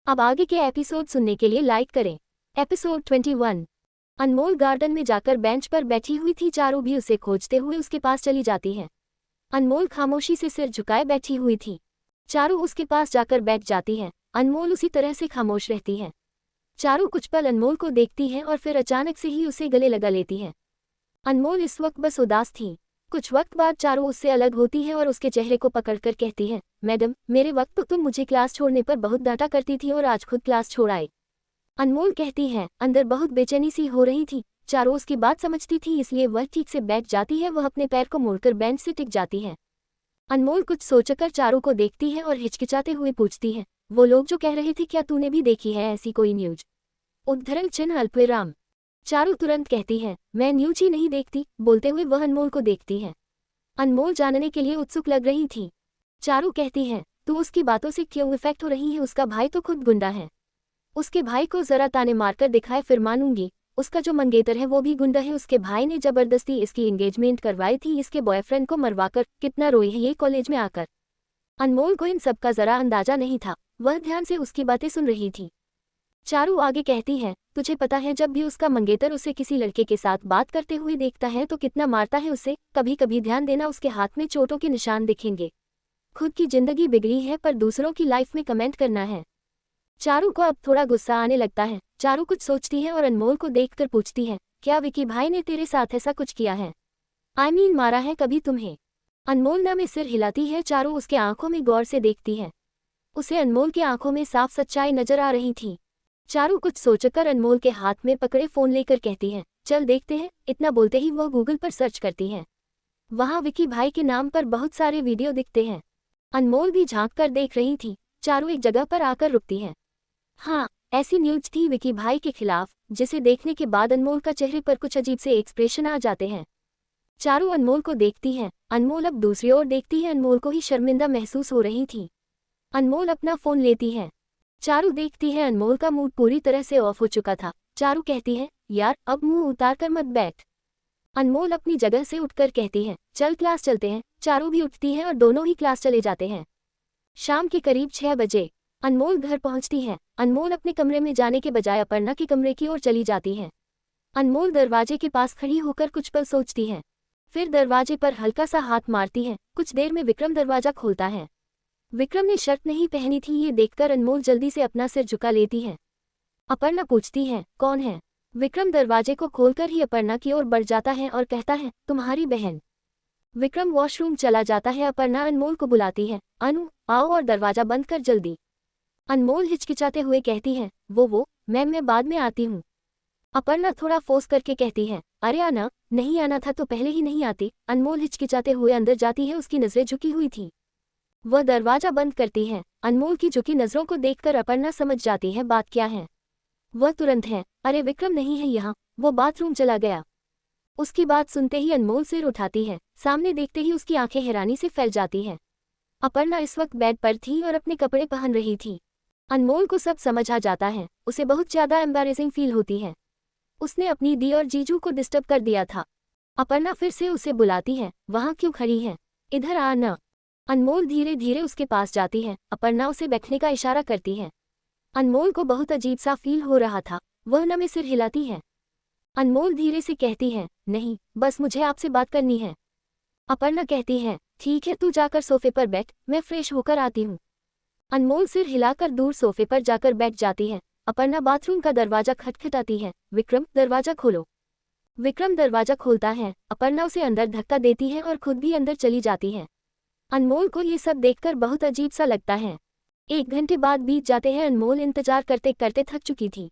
अब आगे के एपिसोड सुनने के लिए लाइक करें। एपिसोड 21। अनमोल गार्डन में जाकर बेंच पर बैठी हुई थी। चारू भी उसे खोजते हुए उसके पास चली जाती है। अनमोल खामोशी से सिर झुकाए बैठी हुई थी। चारू उसके पास जाकर बैठ जाती है। अनमोल उसी तरह से खामोश रहती है। चारू कुछ पल अनमोल को देखती है और फिर अचानक से ही उसे गले लगा लेती है। अनमोल इस वक्त बस उदास थी। कुछ वक्त बाद चारू उससे अलग होती है और उसके चेहरे को पकड़कर कहती है, मैडम, मेरे वक्त तो तुम मुझे क्लास छोड़ने पर बहुत डांटा करती थी और आज खुद क्लास छोड़ आए। अनमोल कहती है, अंदर बहुत बेचैनी सी हो रही थी। चारू उसकी बात समझती थी, इसलिए वह ठीक से बैठ जाती है। वह अपने पैर को मोड़कर बेंच से टिक जाती है। अनमोल कुछ सोचकर चारू को देखती है और हिचकिचाते हुए पूछती है, वो लोग जो कह रहे थे, क्या तूने भी देखी है ऐसी कोई न्यूज? उद्धरण चिन्ह अल्पविराम। चारू तुरंत कहती है, मैं न्यूज ही नहीं देखती। बोलते हुए वह अनमोल को देखती है। अनमोल जानने के लिए उत्सुक लग रही थी। चारू कहती है, तू उसकी बातों से क्यों इफेक्ट हो रही है? उसका भाई तो खुद गुंडा है। उसके भाई को जरा ताने मारकर दिखाए, फिर मानूंगी। उसका जो मंगेतर है वो भी गुंडा है। उसके भाई ने जबरदस्ती इसकी एंगेजमेंट करवाई थी, इसके बॉयफ्रेंड को मरवाकर। कितना रोई है ये कॉलेज में आकर। अनमोल को इन सब का जरा अंदाजा नहीं था। वह ध्यान से उसकी बातें सुन रही थी। चारू आगे कहती है, तुझे पता है, जब भी उसका मंगेतर उसे किसी लड़के के साथ बात करते हुए देखता है तो कितना मारता है उसे। कभी कभी ध्यान देना, उसके हाथ में चोटों के निशान दिखेंगे। खुद की जिंदगी बिगड़ी है पर दूसरों की लाइफ में कमेंट करना है। चारू को अब थोड़ा गुस्सा आने लगता है। चारू कुछ सोचती है और अनमोल को देखकर पूछती है, क्या विकी भाई ने तेरे साथ ऐसा कुछ किया है? मारा है कभी तुम्हें? अनमोल ना में सिर हिलाती है। चारू उसके आंखों में गौर से देखती है। उसे अनमोल की आंखों में साफ सच्चाई नजर आ रही थी। चारू कुछ सोचकर अनमोल के हाथ में पकड़े फोन लेकर कहती है, चल देखते हैं। इतना बोलते ही वह गूगल पर सर्च करती है। वहां विकी भाई के नाम पर बहुत सारे वीडियो दिखते हैं। अनमोल भी झांक कर देख रही थी। चारू एक जगह पर आकर रुकती है। हाँ, ऐसी न्यूज थी विकी भाई के खिलाफ, जिसे देखने के बाद अनमोल का चेहरे पर कुछ अजीब से एक्सप्रेशन आ जाते हैं। चारू अनमोल को देखती है। अनमोल अब दूसरी ओर देखती है। अनमोल को ही शर्मिंदा महसूस हो रही थी। अनमोल अपना फोन लेती है। चारू देखती है अनमोल का मूड पूरी तरह से ऑफ हो चुका था। चारू कहती है, यार अब मुंह उतार कर मत बैठ। अनमोल अपनी जगह से उठकर कहती है, चल क्लास चलते हैं। चारू भी उठती है और दोनों ही क्लास चले जाते हैं। शाम के करीब 6 बजे अनमोल घर पहुंचती है। अनमोल अपने कमरे में जाने के बजाय अपर्णा के कमरे की ओर चली जाती है। अनमोल दरवाजे के पास खड़ी होकर कुछ पल सोचती है। फिर दरवाजे पर हल्का सा हाथ मारती है। कुछ देर में विक्रम दरवाजा खोलता है। विक्रम ने शर्ट नहीं पहनी थी। ये देखकर अनमोल जल्दी से अपना सिर झुका लेती है। अपर्णा पूछती है, कौन है? विक्रम दरवाजे को खोलकर ही अपर्णा की ओर बढ़ जाता है और कहता है, तुम्हारी बहन। विक्रम वॉशरूम चला जाता है। अपर्णा अनमोल को बुलाती है, अनु आओ और दरवाजा बंद कर जल्दी। अनमोल हिचकिचाते हुए कहती है, वो मैं बाद में आती हूँ। अपर्णा थोड़ा फोर्स करके कहती है, अरे आना, नहीं आना था तो पहले ही नहीं आती। अनमोल हिचकिचाते हुए अंदर जाती है। उसकी नजरें झुकी हुई थी। वह दरवाजा बंद करती है। अनमोल की झुकी नजरों को देखकर अपर्णा समझ जाती है बात क्या है। वह तुरंत है, अरे विक्रम नहीं है यहाँ, वो बाथरूम चला गया। उसकी बात सुनते ही अनमोल सिर उठाती है। सामने देखते ही उसकी आंखें हैरानी से फैल जाती हैं। अपर्णा इस वक्त बेड पर थी और अपने कपड़े पहन रही थी। अनमोल को सब समझ आ जाता है। उसे बहुत ज्यादा एम्बैरेसिंग फील होती है। उसने अपनी दी और जीजू को डिस्टर्ब कर दिया था। अपर्णा फिर से उसे बुलाती है, वहां क्यों खड़ी है, इधर आना। अनमोल धीरे धीरे उसके पास जाती है। अपर्णा उसे बैठने का इशारा करती है। अनमोल को बहुत अजीब सा फील हो रहा था। वह न में सिर हिलाती है। अनमोल धीरे से कहती है, नहीं, बस मुझे आपसे बात करनी है। अपर्णा कहती है, ठीक है, तू जाकर सोफे पर बैठ, मैं फ्रेश होकर आती हूँ। अनमोल सिर हिलाकर दूर सोफे पर जाकर बैठ जाती है। अपर्णा बाथरूम का दरवाजा खटखटाती है, विक्रम दरवाजा खोलो। विक्रम दरवाजा खोलता है। अपर्णा उसे अंदर धक्का देती है और खुद भी अंदर चली जाती है। अनमोल को ये सब देखकर बहुत अजीब सा लगता है। 1 घंटे बाद बीत जाते हैं। अनमोल इंतजार करते करते थक चुकी थी।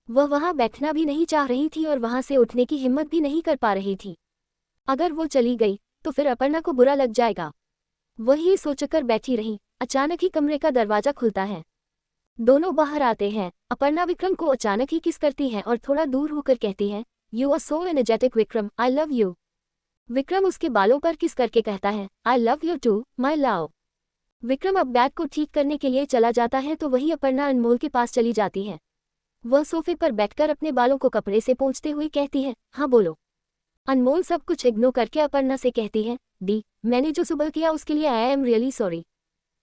वह वहां बैठना भी नहीं चाह रही थी और वहां से उठने की हिम्मत भी नहीं कर पा रही थी। अगर वो चली गई तो फिर अपर्णा को बुरा लग जाएगा। वही सोचकर बैठी रही। अचानक ही कमरे का दरवाजा खुलता है। दोनों बाहर आते हैं। अपर्णा विक्रम को अचानक ही किस करती है और थोड़ा दूर होकर कहती है, you are so energetic Vikram, I love you. Vikram उसके बालों पर किस करके कहता है, I love you too my love. Vikram अब बैग को ठीक करने के लिए चला जाता है तो वही अपर्णा अनमोल के पास चली जाती है। वह सोफे पर बैठकर अपने बालों को कपड़े से पोंछते हुए कहती है, हाँ बोलो। अनमोल सब कुछ इग्नोर करके अपर्णा से कहती है, दी, मैंने जो सुबह किया उसके लिए आई एम रियली सॉरी।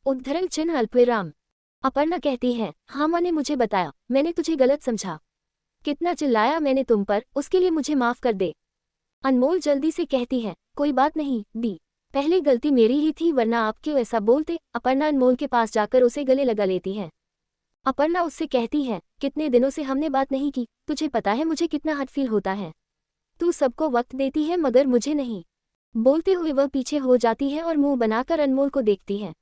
उद्धरण चिन्ह अल्पविराम। अपर्णा कहती है, हाँ माँ ने मुझे बताया, मैंने तुझे गलत समझा। कितना चिल्लाया मैंने तुम पर, उसके लिए मुझे माफ कर दे। अनमोल जल्दी से कहती है, कोई बात नहीं दी, पहले गलती मेरी ही थी, वरना आप क्यों ऐसा बोलते। अपर्णा अनमोल के पास जाकर उसे गले लगा लेती है। अपर्णा उससे कहती है, कितने दिनों से हमने बात नहीं की, तुझे पता है मुझे कितना हर्ट फील होता है। तू सबको वक्त देती है मगर मुझे नहीं। बोलते हुए वह पीछे हो जाती है और मुंह बनाकर अनमोल को देखती है।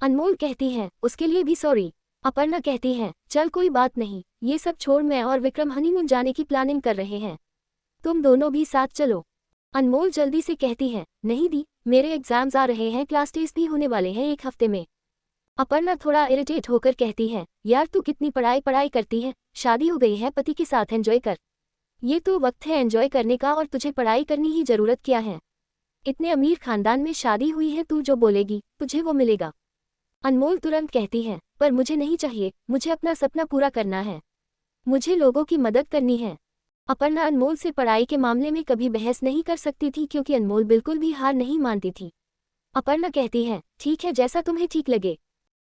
अनमोल कहती है, उसके लिए भी सॉरी। अपर्णा कहती है, चल कोई बात नहीं, ये सब छोड़, मैं और विक्रम हनीमून जाने की प्लानिंग कर रहे हैं, तुम दोनों भी साथ चलो। अनमोल जल्दी से कहती है, नहीं दी, मेरे एग्जाम्स आ रहे हैं, क्लास टेस्ट भी होने वाले हैं 1 हफ्ते में। अपर्णा थोड़ा इरिटेट होकर कहती है, यार तू कितनी पढ़ाई करती है, शादी हो गई है, पति के साथ एंजॉय कर। ये तो वक्त है एंजॉय करने का और तुझे पढ़ाई करनी ही जरूरत क्या है। इतने अमीर खानदान में शादी हुई है, तू जो बोलेगी तुझे वो मिलेगा। अनमोल तुरंत कहती है, पर मुझे नहीं चाहिए, मुझे अपना सपना पूरा करना है, मुझे लोगों की मदद करनी है। अपर्णा अनमोल से पढ़ाई के मामले में कभी बहस नहीं कर सकती थी क्योंकि अनमोल बिल्कुल भी हार नहीं मानती थी। अपर्णा कहती है, ठीक है, जैसा तुम्हें ठीक लगे।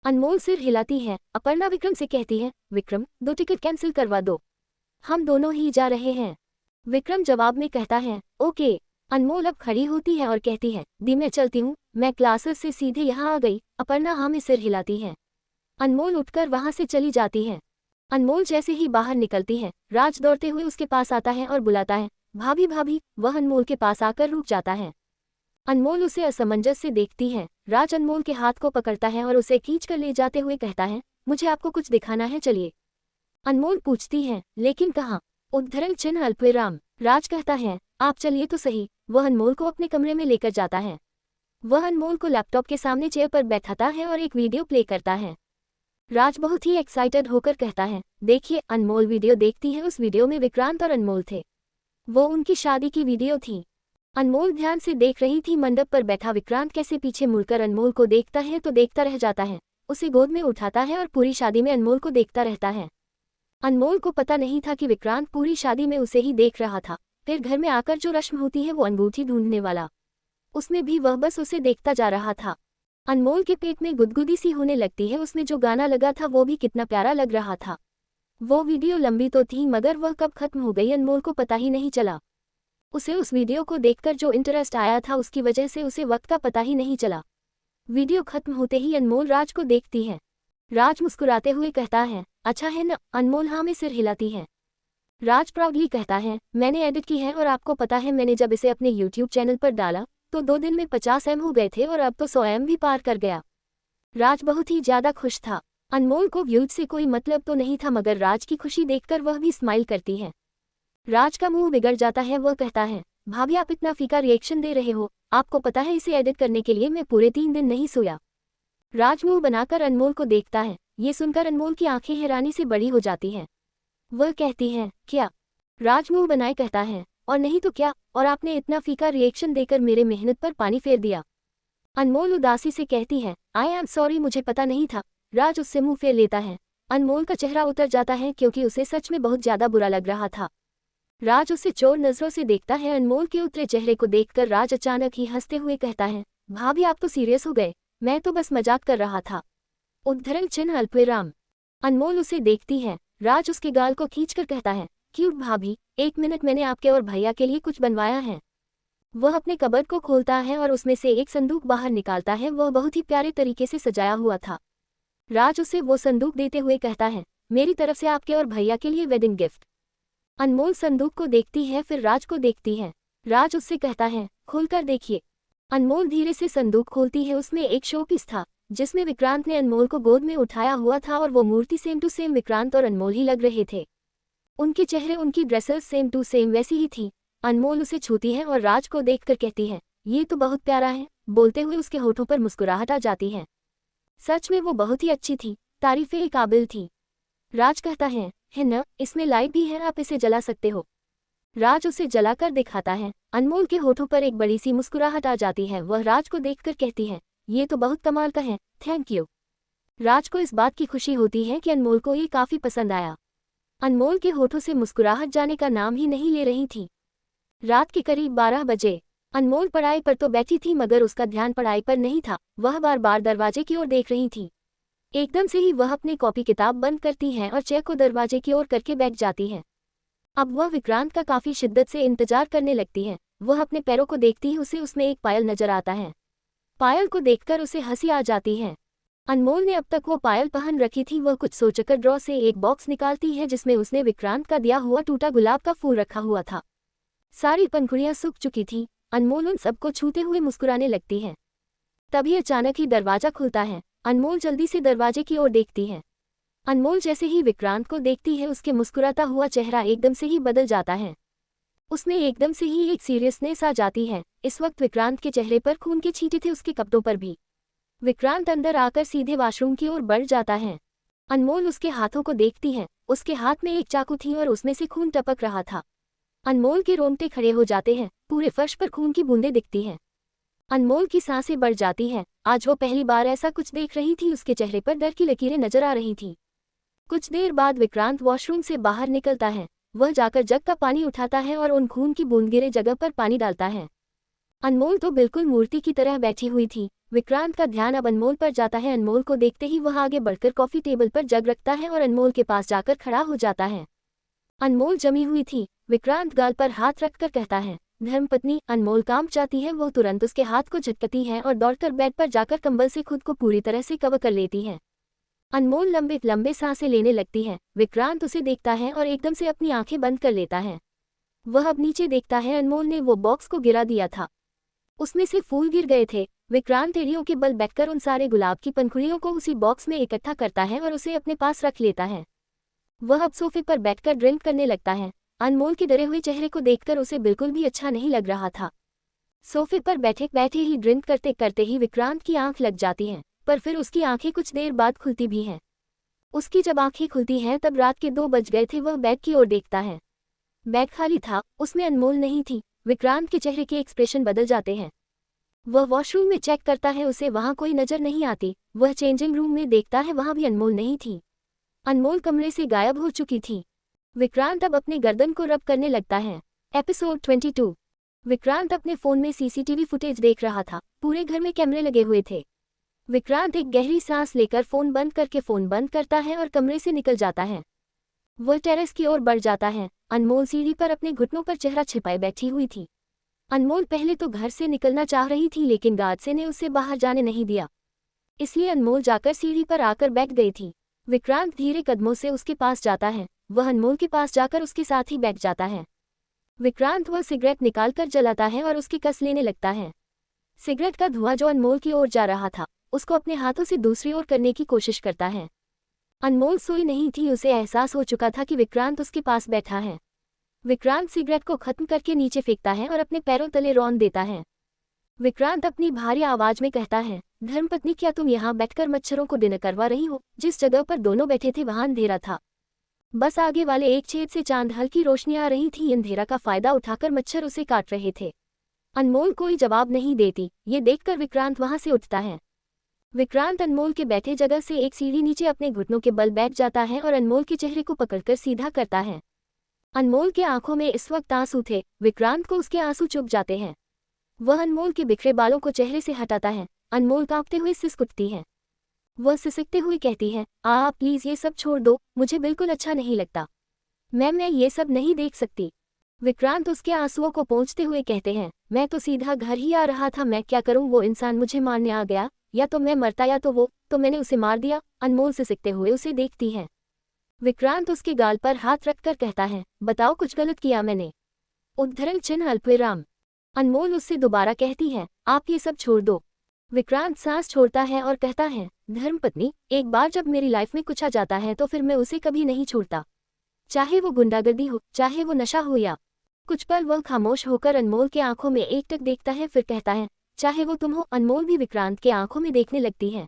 अनमोल सिर हिलाती है। अपर्णा विक्रम से कहती है, विक्रम 2 टिकट कैंसिल करवा दो, हम दोनों ही जा रहे हैं। विक्रम जवाब में कहता है, ओके। अनमोल अब खड़ी होती है और कहती है, दी मैं चलती हूँ, मैं क्लासेस से सीधे यहाँ आ गई। अपर्णा हाँ में सिर हिलाती है। अनमोल उठकर वहाँ से चली जाती है। अनमोल जैसे ही बाहर निकलती है, राज दौड़ते हुए उसके पास आता है और बुलाता है, भाभी भाभी। वह अनमोल के पास आकर रुक जाता है। अनमोल उसे असमंजस से देखती है। राज अनमोल के हाथ को पकड़ता है और उसे खींचकर ले जाते हुए कहता है, मुझे आपको कुछ दिखाना है, चलिए। अनमोल पूछती है, लेकिन कहाँ? उद्धरण चिन्ह अल्पविराम। राज कहता है, आप चलिए तो सही। वह अनमोल को अपने कमरे में लेकर जाता है। वह अनमोल को लैपटॉप के सामने चेयर पर बैठाता है और एक वीडियो प्ले करता है। राज बहुत ही एक्साइटेड होकर कहता है, देखिए। अनमोल वीडियो देखती है। उस वीडियो में विक्रांत और अनमोल थे। वो उनकी शादी की वीडियो थी। अनमोल ध्यान से देख रही थी मंडप पर बैठा विक्रांत कैसे पीछे मुड़कर अनमोल को देखता है तो देखता रह जाता है, उसे गोद में उठाता है और पूरी शादी में अनमोल को देखता रहता है। अनमोल को पता नहीं था कि विक्रांत पूरी शादी में उसे ही देख रहा था। फिर घर में आकर जो रस्म होती है वो अंगूठी ढूंढने वाला, उसमें भी वह बस उसे देखता जा रहा था। अनमोल के पेट में गुदगुदी सी होने लगती है। उसमें जो गाना लगा था वो भी कितना प्यारा लग रहा था। वो वीडियो लंबी तो थी मगर वह कब खत्म हो गई अनमोल को पता ही नहीं चला। उसे उस वीडियो को देखकर जो इंटरेस्ट आया था उसकी वजह से उसे वक्त का पता ही नहीं चला। वीडियो खत्म होते ही अनमोल राज को देखती है। राज मुस्कुराते हुए कहता है, अच्छा है न? अनमोल हाँ में सिर हिलाती है। राज प्राउडली कहता है, मैंने एडिट की है और आपको पता है मैंने जब इसे अपने YouTube चैनल पर डाला तो 2 दिन में 50 M हो गए थे और अब तो 100 M भी पार कर गया। राज बहुत ही ज्यादा खुश था। अनमोल को व्यूज से कोई मतलब तो नहीं था मगर राज की खुशी देखकर वह भी स्माइल करती है। राज का मुंह बिगड़ जाता है। वह कहता है, भाभी आप इतना फीका रिएक्शन दे रहे हो, आपको पता है इसे एडिट करने के लिए मैं पूरे 3 दिन नहीं सोया। राज मुंह बनाकर अनमोल को देखता है। ये सुनकर अनमोल की आंखें हैरानी से बड़ी हो जाती हैं। वह कहती है, क्या? राज मुंह बनाए कहता है, और नहीं तो क्या, और आपने इतना फीका रिएक्शन देकर मेरे मेहनत पर पानी फेर दिया। अनमोल उदासी से कहती है, आई एम सॉरी, मुझे पता नहीं था। राज उससे मुंह फेर लेता है। अनमोल का चेहरा उतर जाता है क्योंकि उसे सच में बहुत ज्यादा बुरा लग रहा था। राज उसे चोर नजरों से देखता है। अनमोल के उतरे चेहरे को देखकर राज अचानक ही हंसते हुए कहता है, भाभी आप तो सीरियस हो गए, मैं तो बस मजाक कर रहा था। उद्धरण चिन्ह अल्पविराम। अनमोल उसे देखती है। राज उसके गाल को खींचकर कहता है, क्यूट भाभी, 1 मिनट, मैंने आपके और भैया के लिए कुछ बनवाया है। वह अपने कबर्ड को खोलता है और उसमें से एक संदूक बाहर निकालता है। वह बहुत ही प्यारे तरीके से सजाया हुआ था। राज उसे वो संदूक देते हुए कहता है, मेरी तरफ से आपके और भैया के लिए वेडिंग गिफ्ट। अनमोल संदूक को देखती है फिर राज को देखती है। राज उससे कहता है, खोलकर देखिए। अनमोल धीरे से संदूक खोलती है। उसमें एक शोपीस था जिसमें विक्रांत ने अनमोल को गोद में उठाया हुआ था और वो मूर्ति सेम टू सेम विक्रांत और अनमोल ही लग रहे थे। उनके चेहरे, उनकी ड्रेसेस सेम टू सेम वैसी ही थी। अनमोल उसे छूती है और राज को देखकर कहती है, ये तो बहुत प्यारा है। बोलते हुए उसके होठों पर मुस्कुराहट आ जाती है। सच में वो बहुत ही अच्छी थी, तारीफे काबिल थी। राज कहता है न, इसमें लाइट भी है, आप इसे जला सकते हो। राज उसे जलाकर दिखाता है। अनमोल के होठों पर एक बड़ी सी मुस्कुराहट आ जाती है। वह राज को देखकर कहती है, ये तो बहुत कमाल का है, थैंक यू। राज को इस बात की खुशी होती है कि अनमोल को ये काफी पसंद आया। अनमोल के होठों से मुस्कुराहट जाने का नाम ही नहीं ले रही थी। रात के करीब 12 बजे। अनमोल पढ़ाई पर तो बैठी थी मगर उसका ध्यान पढ़ाई पर नहीं था। वह बार बार दरवाजे की ओर देख रही थी। एकदम से ही वह अपनी कॉपी किताब बंद करती है और चेयर को दरवाजे की ओर करके बैठ जाती है। अब वह विक्रांत का काफी शिद्दत से इंतजार करने लगती है। वह अपने पैरों को देखती है, उसे उसमें एक पायल नजर आता है। पायल को देखकर उसे हंसी आ जाती है। अनमोल ने अब तक वो पायल पहन रखी थी। वह कुछ सोचकर ड्रॉ से एक बॉक्स निकालती है जिसमें उसने विक्रांत का दिया हुआ टूटा गुलाब का फूल रखा हुआ था। सारी पंखुड़ियां सूख चुकी थीं। अनमोल उन सबको छूते हुए मुस्कुराने लगती है। तभी अचानक ही दरवाजा खुलता है। अनमोल जल्दी से दरवाजे की ओर देखती है। अनमोल जैसे ही विक्रांत को देखती है, उसके मुस्कुराता हुआ चेहरा एकदम से ही बदल जाता है। उसमें एकदम से ही एक सीरियसनेस आ जाती है। इस वक्त विक्रांत के चेहरे पर खून के छींटे थे, उसके कपड़ों पर भी। विक्रांत अंदर आकर सीधे वॉशरूम की ओर बढ़ जाता है। अनमोल उसके हाथों को देखती है। उसके हाथ में एक चाकू थी और उसमें से खून टपक रहा था। अनमोल के रोंगटे खड़े हो जाते हैं। पूरे फर्श पर खून की बूंदें दिखती हैं। अनमोल की सांसें बढ़ जाती हैं। आज वो पहली बार ऐसा कुछ देख रही थी। उसके चेहरे पर डर की लकीरें नजर आ रही थीं। कुछ देर बाद विक्रांत वॉशरूम से बाहर निकलता है। वह जाकर जग का पानी उठाता है और उन खून की बूंदगिरे जगह पर पानी डालता है। अनमोल तो बिल्कुल मूर्ति की तरह बैठी हुई थी। विक्रांत का ध्यान अब अनमोल पर जाता है। अनमोल को देखते ही वह आगे बढ़कर कॉफी टेबल पर जग रखता है और अनमोल के पास जाकर खड़ा हो जाता है। अनमोल जमी हुई थी। विक्रांत गाल पर हाथ रखकर कहता है, धर्मपत्नी। अनमोल काम चाहती है। वो तुरंत उसके हाथ को झटकती है और दौड़कर बेड पर जाकर कंबल से खुद को पूरी तरह से कवर कर लेती है। अनमोल लंबे लंबे सांसें लेने लगती है। विक्रांत उसे देखता है और एकदम से अपनी आंखें बंद कर लेता है। वह अब नीचे देखता है। अनमोल ने वो बॉक्स को गिरा दिया था। उसमें से फूल गिर गए थे। विक्रांत एड़ियों के बल बैठकर उन सारे गुलाब की पंखुड़ियों को उसी बॉक्स में इकट्ठा करता है और उसे अपने पास रख लेता है। वह अब सोफे पर बैठकर ड्रिंक करने लगता है। अनमोल के डरे हुए चेहरे को देखकर उसे बिल्कुल भी अच्छा नहीं लग रहा था। सोफे पर बैठे बैठे ही ड्रिंक करते करते ही विक्रांत की आंख लग जाती है, पर फिर उसकी आंखें कुछ देर बाद खुलती भी हैं। उसकी जब आंखें खुलती हैं तब रात के 2 बज गए थे। वह बेड की ओर देखता है। बेड खाली था, उसमें अनमोल नहीं थी। विक्रांत के चेहरे के एक्सप्रेशन बदल जाते हैं। वह वॉशरूम में चेक करता है, उसे वहां कोई नजर नहीं आती। वह चेंजिंग रूम में देखता है, वहां भी अनमोल नहीं थी। अनमोल कमरे से गायब हो चुकी थी। विक्रांत अब अपने गर्दन को रब करने लगता है। एपिसोड 22। विक्रांत अपने फोन में सीसीटीवी फुटेज देख रहा था। पूरे घर में कैमरे लगे हुए थे। विक्रांत एक गहरी सांस लेकर फोन बंद करके फोन बंद करता है और कमरे से निकल जाता है। वह टेरेस की ओर बढ़ जाता है। अनमोल सीढ़ी पर अपने घुटनों पर चेहरा छिपाए बैठी हुई थी। अनमोल पहले तो घर से निकलना चाह रही थी, लेकिन गार्ड ने उसे बाहर जाने नहीं दिया। इसलिए अनमोल जाकर सीढ़ी पर आकर बैठ गई थी। विक्रांत धीरे कदमों से उसके पास जाता है। वह अनमोल के पास जाकर उसके साथ ही बैठ जाता है। विक्रांत वह सिगरेट निकालकर जलाता है और उसकी कस लेने लगता है। सिगरेट का धुआं जो अनमोल की ओर जा रहा था, उसको अपने हाथों से दूसरी ओर करने की कोशिश करता है। अनमोल सोई नहीं थी। उसे एहसास हो चुका था कि विक्रांत उसके पास बैठा है। विक्रांत सिगरेट को खत्म करके नीचे फेंकता है और अपने पैरों तले रौंद देता है। विक्रांत अपनी भारी आवाज में कहता है, धर्मपत्नी, क्या तुम यहाँ बैठकर मच्छरों को डिनर करवा रही हो? जिस जगह पर दोनों बैठे थे वहां अंधेरा था। बस आगे वाले एक छेद से चांद हल्की रोशनी आ रही थी। अंधेरा का फायदा उठाकर मच्छर उसे काट रहे थे। अनमोल कोई जवाब नहीं देती। ये देखकर विक्रांत वहां से उठता है। विक्रांत अनमोल के बैठे जगह से एक सीढ़ी नीचे अपने घुटनों के बल बैठ जाता है और अनमोल के चेहरे को पकड़कर सीधा करता है। अनमोल के आंखों में इस वक्त आंसू थे। विक्रांत को उसके आंसू चुभ जाते हैं। वह अनमोल के बिखरे बालों को चेहरे से हटाता है। अनमोल कांपते हुए सिसक उठती है। वह सिसकते हुए कहती है, आप प्लीज ये सब छोड़ दो, मुझे बिल्कुल अच्छा नहीं लगता। मैं ये सब नहीं देख सकती। विक्रांत उसके आंसुओं को पोंछते हुए कहते हैं, मैं तो सीधा घर ही आ रहा था, मैं क्या करूं? वो इंसान मुझे मारने आ गया। या तो मैं मरता या तो वो, तो मैंने उसे मार दिया। अनमोल सिसकते हुए उसे देखती है। विक्रांत उसके गाल पर हाथ रखकर कहता है, बताओ कुछ गलत किया मैंने? उद्धरण चिन्ह अल्पविराम। अनमोल उससे दोबारा कहती है, आप ये सब छोड़ दो। विक्रांत सांस छोड़ता है और कहता है, धर्मपत्नी, एक बार जब मेरी लाइफ में कुछ आ जाता है तो फिर मैं उसे कभी नहीं छोड़ता, चाहे वो गुंडागर्दी हो, चाहे वो नशा हो या कुछ पल। वह खामोश होकर अनमोल के आंखों में एकटक देखता है, फिर कहता है, चाहे वो तुम हो। अनमोल भी विक्रांत के आंखों में देखने लगती है।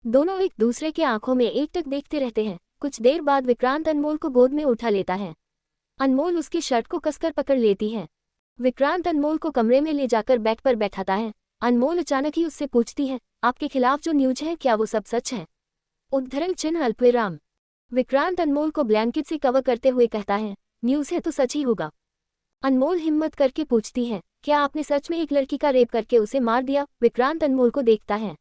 दोनों एक दूसरे के आंखों में एकटक देखते रहते हैं। कुछ देर बाद विक्रांत अनमोल को गोद में उठा लेता है। अनमोल उसकी शर्ट को कसकर पकड़ लेती है। विक्रांत अनमोल को कमरे में ले जाकर बेड पर बैठाता है। अनमोल अचानक ही उससे पूछती है, आपके खिलाफ जो न्यूज है, क्या वो सब सच है? उद्धरण चिन्ह अल्पविराम। विक्रांत अनमोल को ब्लैंकेट से कवर करते हुए कहता है, न्यूज है तो सच ही होगा। अनमोल हिम्मत करके पूछती है, क्या आपने सच में एक लड़की का रेप करके उसे मार दिया? विक्रांत अनमोल को देखता है।